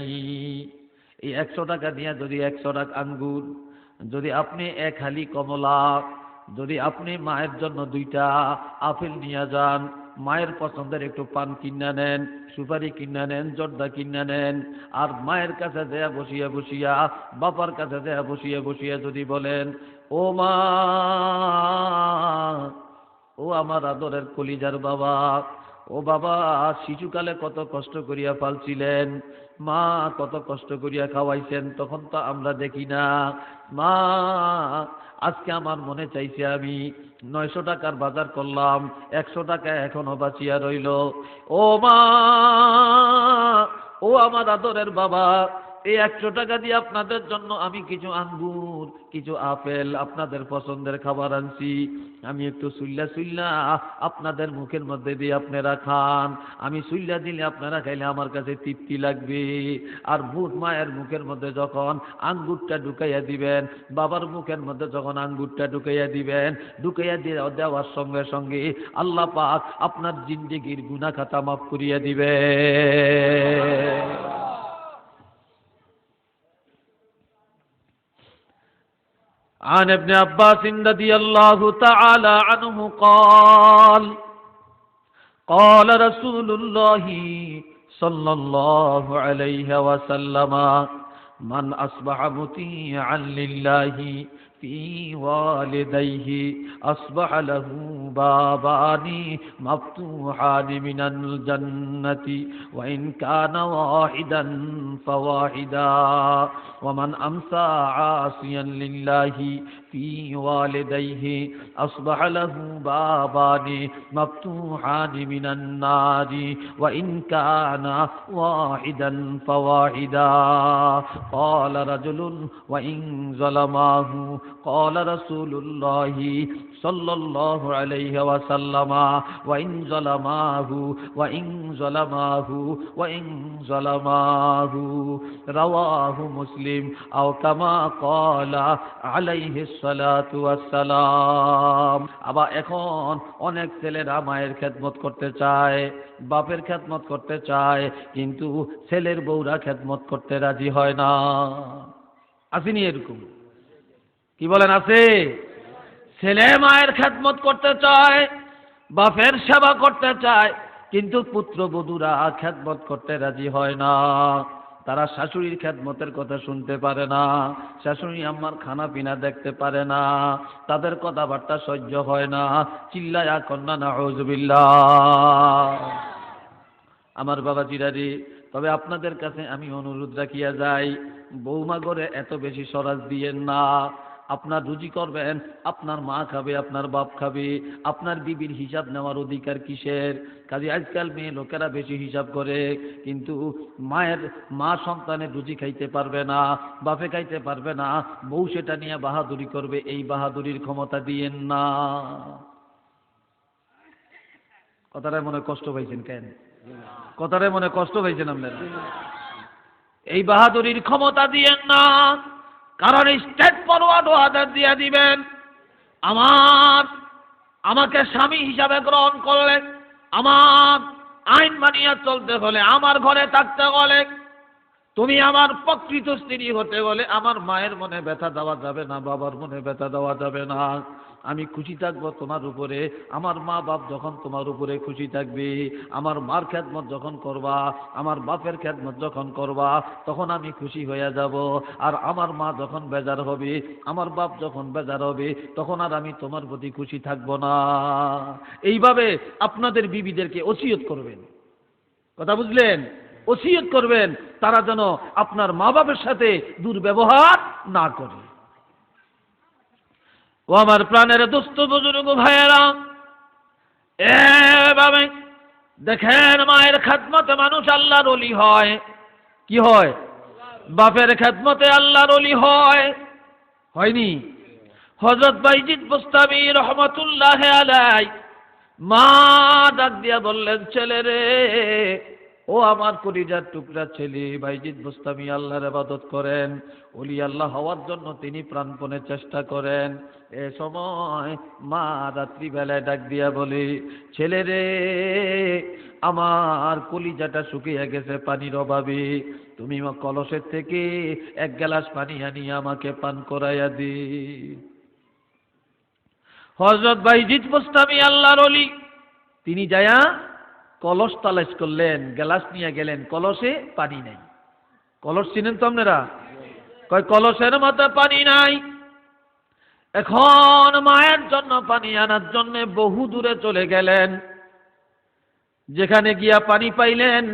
এই 100 টাকা দিয়ে যদি 100 টাকা আঙ্গুর, যদি আপনি 1 হালি কমলা, যদি আপনি মায়ের জন্য 2টা আপেল নিয়ে যান, মায়ের পছন্দের একটু পান কিনে নেন, সুপারি কিনে নেন, জর্দা কিনে নেন, আর মায়ের কাছে দেয়া বসিয়া বসিয়া, বাবার কাছে দেয়া বসিয়া বসিয়া যদি বলেন, ও মা, ও আমার আদরের কলিজার বাবা, ও বাবা, শিশুকালে কত কষ্ট করিয়া পালছিলেন, মা কত কষ্ট করিয়া খাওয়াইছেন, তখন তো আমরা দেখি না। মা, আজকে আমার মনে চাইছে আমি 900 টাকার বাজার করলাম, 100 টাকা এখনো বাঁচিয়া রইল। ও মা, ও আমার আদরের বাবা, এই 100 টাকা দিয়ে আপনাদের জন্য আমি কিছু আঙ্গুর, কিছু আপেল, আপনাদের পছন্দের খাবার আনছি। আমি একটু সুল্লা আপনাদের মুখের মধ্যে দিয়ে আপনারা খান। আমি সুল্লা দিলে আপনারা খাইলে আমার কাছে তৃপ্তি লাগবে। আর ভূত মায়ের মুখের মধ্যে যখন আঙ্গুরটা ঢুকাইয়া দিবেন, বাবার মুখের মধ্যে যখন আঙ্গুরটা ঢুকাইয়া দিবেন, ঢুকাইয়া দেওয়ার সঙ্গে সঙ্গে আল্লাহ পাক আপনার জিন্দেগির গুনাহ খাতা মাফ করিয়া দিবে। عن ابن عباس رضي الله تعالى عنه قال قال رسول الله صلى الله عليه وسلم من أصبح مطيعا لله في والديه أصبح له بابان مفتوحان من الجنة وإن كان واحدا فواحدا ومن أمسى عاصيا لله في والديه أصبح له بابان مفتوحان من النار وإن كان واحدا فواحدا قال رجل وإن ظلماه قال رسول الله صلى الله عليه وسلم وإن ظلماه وإن ظلماه وإن ظلماه رواه مسلم أو كما قال عليه الصلاة والسلام। আবার এখন অনেক ছেলেরা মায়ের খেদমত করতে চায়, বাপের খেদমত করতে চায়, কিন্তু ছেলের বউরা খেদমত করতে রাজি হয় না। আসেনি এরকম? কি বলেন, আছে? ছেলে মায়ের খেদমত করতে চায়, বাপের সেবা করতে চায়, কিন্তু পুত্রবধূরা খেদমত করতে রাজি হয় না। তারা শাশুড়ির খেদমতের কথা শুনতে পারে না, শাশুড়ি আম্মার খানা পিনা দেখতে পারে না, তাদের কথাবার্তা সহ্য হয় না। চিল্লায়া কন্যা নাউযুবিল্লাহ। আমার বাবাজিরা রে, তবে আপনাদের কাছে আমি অনুরোধ রাখিয়া যাই, বৌমা ঘরে এত বেশি সরাজ দিয়েন না। আপনার রুজি করবেন, আপনার মা খাবে, আপনার বাপ খাবে, আপনার বিবির হিসাব নেওয়ার অধিকার কিসের? কাজে আজকাল মেয়ে লোকেরা বেশি হিসাব করে, কিন্তু মা সন্তানের রুজি খাইতে পারবে না, বাপে খাইতে পারবে না, বউ সেটা নিয়ে বাহাদুরি করবে। এই বাহাদুরির ক্ষমতা দিয়েন না। কথাটা মনে কষ্ট পাইছেন কেন? কথাটা মনে কষ্ট পাইছেন আপনারা? এই বাহাদুরির ক্ষমতা দিয়েন না, কারণ স্টেট ফরওয়ার্ড অর্ডার দিয়ে দিবেন। আমাকে স্বামী হিসাবে গ্রহণ করলে, আমার আইন মানিয়ে চলতে হলে, আমার ঘরে থাকতে হলে, তুমি আমার প্রকৃত স্ত্রী হতে হলে আমার মায়ের মনে ব্যথা দেওয়া যাবে না, বাবার মনে ব্যথা দেওয়া যাবে না। আমি খুশি থাকবো তোমার উপরে, আমার মা বাপ যখন তোমার উপরে খুশি থাকবে। আমার মার খেদমত যখন করবা, আমার বাপের খেদমত যখন করবা, তখন আমি খুশি হয়ে যাব। আর আমার মা যখন বেজার হবে, আমার বাপ যখন বেজার হবে, তখন আর আমি তোমার প্রতি খুশি থাকবো না। এইভাবে আপনাদের বিবিদেরকে ওসিয়ত করবেন। কথা বুঝলেন? ওসিয়ত করবেন তারা যেন আপনার মা বাপের সাথে দুর্ব্যবহার না করে। ও আমার প্রাণের দোস্ত বুজুর্গ ভাইয়েরা, এভাবে দেখেন মায়ের খেদমতে মানুষ আল্লাহর ওলি হয়। কি হয়? বাপের খেদমতে আল্লাহর ওলি হয়। হয়নি? হযরত বাইজিদ বুস্তামি রহমাতুল্লাহ আলাইহি মা ডাক দিয়া বললেন, ছেলে রে, ও আমার কলিজার টুকরা ছেলে বাইজিদ বুস্তামি আল্লাহর ইবাদত করেন, ওলি আল্লাহ হওয়ার জন্য তিনি প্রাণপণে চেষ্টা করেন। এ সময় মা রাত্রিবেলায় ডাক দিয়া বলে, ছেলে রে, আমার কলিজাটা শুকিয়ে গেছে পানির অভাবে, তুমি কলসের থেকে এক গ্লাস পানি আনিয়ে আমাকে পান করাইয়া দি। হযরত বাইজিদ বুস্তামি আল্লাহর ওলি তিনি যায়া কলস তালাশ করলেন, গ্লাস নিয়ে গেলেন, কলসে পানি নাই। কলস চিনেন তো আপনারা? কয় কলসের মধ্যে পানি নাই। এখন মায়ের জন্য পানি আনার জন্য বহু দূরে চলে গেলেন। যেখানে গিয়া পানি পাইলেন,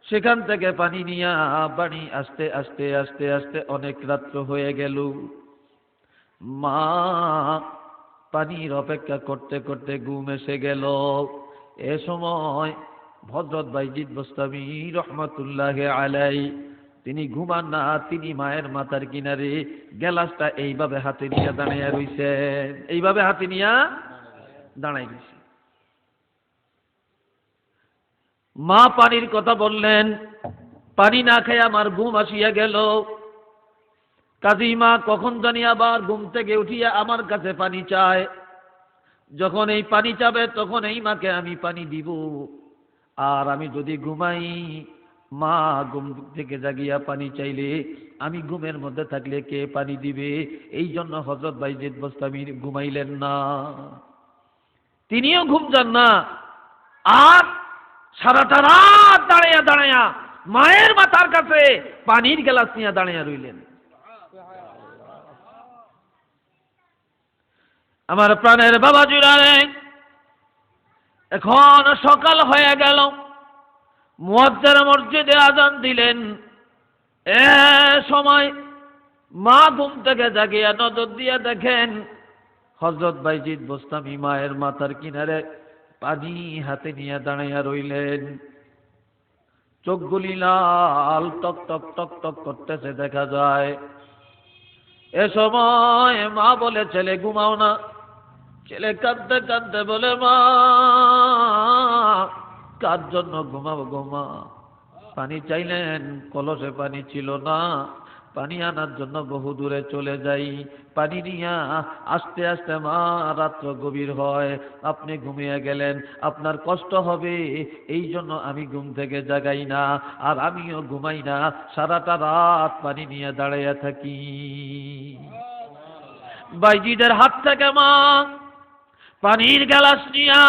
সেখান থেকে পানি নিয়া পানি আস্তে আস্তে আস্তে আস্তে অনেক রাত্র হয়ে গেল। মা পানির অপেক্ষা করতে করতে ঘুম এসে গেল। এ সময় হযরত বাইজিদ বুস্তামি রহমাতুল্লাহ আলাইহি তিনি ঘুমান না, তিনি মায়ের মাথার কিনারে গ্লাসটা এইভাবে হাতে নিয়ে দাঁড়াইয়া রইছেন। এইভাবে হাতে নিয়ে দাঁড়াই রইছে। মা পানির কথা বললেন, পানি না খেয়ে আমার ঘুম আসিয়া গেল। কাজী মা কখন জানি আবার ঘুম থেকে উঠিয়া আমার কাছে পানি চায়। যখন এই পানি চাবে তখন এই মাকে আমি পানি দিব। আর আমি যদি ঘুমাই, মা ঘুম থেকে জাগিয়া পানি চাইলে, আমি ঘুমের মধ্যে থাকলে কে পানি দিবে? এই জন্য হযরত বাইজিদ বুস্তামি ঘুমাইলেন না, তিনিও ঘুম যান না। আর সারাটা রাত দাঁড়াইয়া দাঁড়াইয়া মায়ের মাথার কাছে পানির গ্লাস নিয়ে দাঁড়াইয়া রইলেন। আমার প্রাণের বাবা জুড়ারে, এখন সকাল হয়ে গেল। মুয়াজ্জিন মসজিদে আজান দিলেন। এ সময় মা ঘুম থেকে জাগিয়া নজর দিয়ে দেখেন হযরত বাইজিদ বুস্তামি মায়ের মাথার কিনারে পানি হাতে নিয়ে দাঁড়াইয়া রইলেন। চোখগুলি লাল টক টক টক টক করতেছে দেখা যায়। এ সময় মা বলে, ছেলে ঘুমাও না। ছেলে কাঁদতে কাঁদতে বলে, মা কার জন্য ঘুমাবো গো মা? পানি চাইলেন, কলসে পানি ছিল না। পানি আনার জন্য বহু দূরে চলে যাই, পানি নিয়া আস্তে আস্তে মা রাত্র গভীর হয়, আপনি ঘুমিয়ে গেলেন, আপনার কষ্ট হবে, এই জন্য আমি ঘুম থেকে জাগাই না, আর আমিও ঘুমাই না, সারাটা রাত পানি নিয়ে দাঁড়াইয়া থাকি। বাইজিদের হাত থেকে মা পানির গ্লাস নিয়া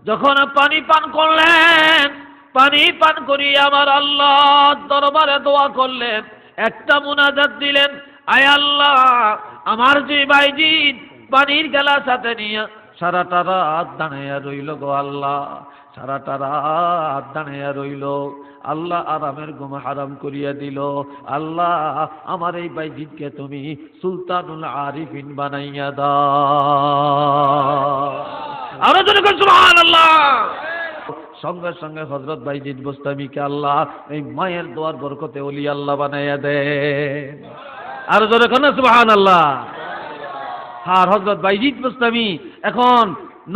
যখন পানি পান করলেন, পানি পান করিয়ে আমার আল্লাহ দরবারে দোয়া করলেন, একটা মুনাজাত দিলেন, আয় আল্লাহ, আমার যে বাইজিদ পানির গেলা সাথে নিয়ে সারাটা রাত দাঁড়াইয়া রইল গো আল্লাহ, সারাটা রাত দাঁড়াইয়া রইল, আল্লাহ আরামের ঘুম হারাম করিয়া দিল। আল্লাহ, আমার এই বাইজিদকে তুমি সুলতানুল আরিফিন বানাইয়া দাও। আরো জোরে করে সুবহানাল্লাহ। সঙ্গে সঙ্গে হযরত বাইজিদ বুস্তামিকে আল্লাহ এই মায়ের দোয়ার বরকতে ওলি আল্লাহ বানাইয়া দেন। আরো জোরে করে সুবহানাল্লাহ। আর হযরত বাইজিদ বুস্তামি এখন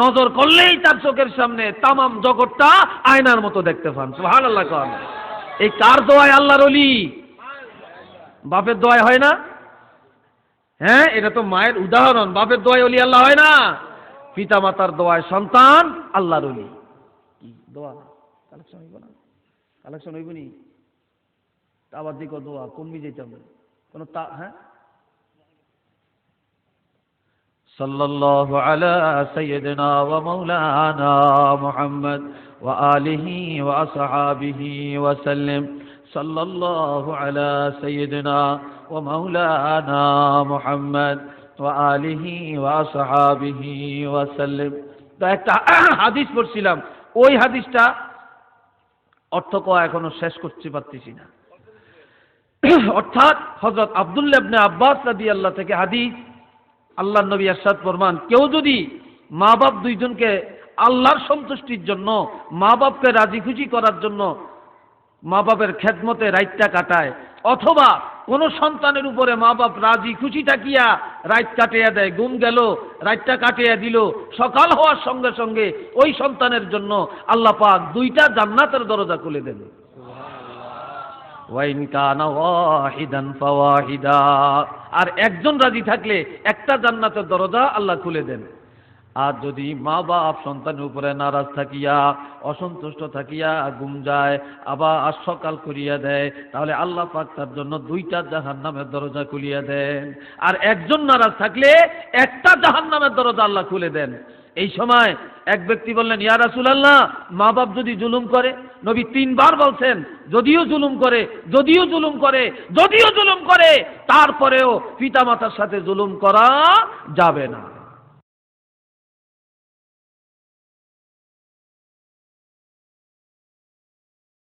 নজর করলেই তার চোখের সামনে তামাম জগৎটা আয়নার মতো দেখতে পান। সুবহানাল্লাহ কোন। এই কার দোয়ায় আল্লাহর ওলি? বাপের দোয়ায় হয় না? হ্যাঁ, এটা তো মায়ের উদাহরণ। বাপের দোয়ায় ওলি আল্লাহ হয় না, পিতা মাতার দোয়ায় সন্তান আল্লাহর ওলি। কি দোয়া কালেকশন হইব না? কালেকশন হইব নি? আবার দিকে দোয়া কমবি যেতাম কোন তা। হ্যাঁ, সাল্লাল্লাহু আলা সাইয়্যিদিনা ওয়া মাওলানা মুহাম্মদ ওয়া আলিহি ওয়া আসহাবিহি ওয়া সাল্লাম। সাল্লাল্লাহু আলা সাইয়্যিদিনা ওয়া মাওলানা মুহাম্মদ ওয়া আলিহি ওয়া আসহাবিহি ওয়া সাল্লাম। তো একটা হাদিস পড়ছিলাম, ওই হাদিসটা অর্থ কয়া এখনো শেষ করতে পারতেছি না। অর্থাৎ হযরত আব্দুল্লাহ ইবনে আব্বাস রাদিয়াল্লাহু থেকে হাদিস, আল্লাহর নবী ইরশাদ ফরমান, কেউ যদি মা বাপ দুইজনকে আল্লাহর সন্তুষ্টির জন্য, মা বাপকে রাজি খুশি করার জন্য মা বাপের খেদমতে রাতটা কাটায়, অথবা কোন সন্তানের উপরে মা বাপ রাজি খুশি থাকিয়া রাত কাটিয়ে দেয়, ঘুম গেল রাতটা কাটিয়ে দিল, সকাল হওয়ার সঙ্গে সঙ্গে ওই সন্তানের জন্য আল্লাহ পাক দুইটা জান্নাতের দরজা খুলে দেন। ওয়াইন কানা ওয়াহিদান ফাওয়াহিদা, আর একজন রাজি থাকলে একটা জান্নাতের দরজা আল্লাহ খুলে দেন। আর যদি মা বাপ সন্তানের উপরে নারাজ থাকিয়া, অসন্তুষ্ট থাকিয়া ঘুম যায়, আবার সকাল করিয়া দেয়, তাহলে আল্লাহ পাক তার জন্য দুইটা জাহান্নামের দরজা খুলিয়া দেন। আর একজন নারাজ থাকলে একটা জাহান্নামের দরজা আল্লাহ খুলে দেন। এই সময় এক ব্যক্তি বললেন, ইয়া রাসূলুল্লাহ, মা বাপ যদি জুলুম করে? নবী তিনবার বলছেন, যদিও জুলুম করে, যদিও জুলুম করে, যদিও জুলুম করে, তারপরেও পিতা মাতার সাথে জুলুম করা যাবে না।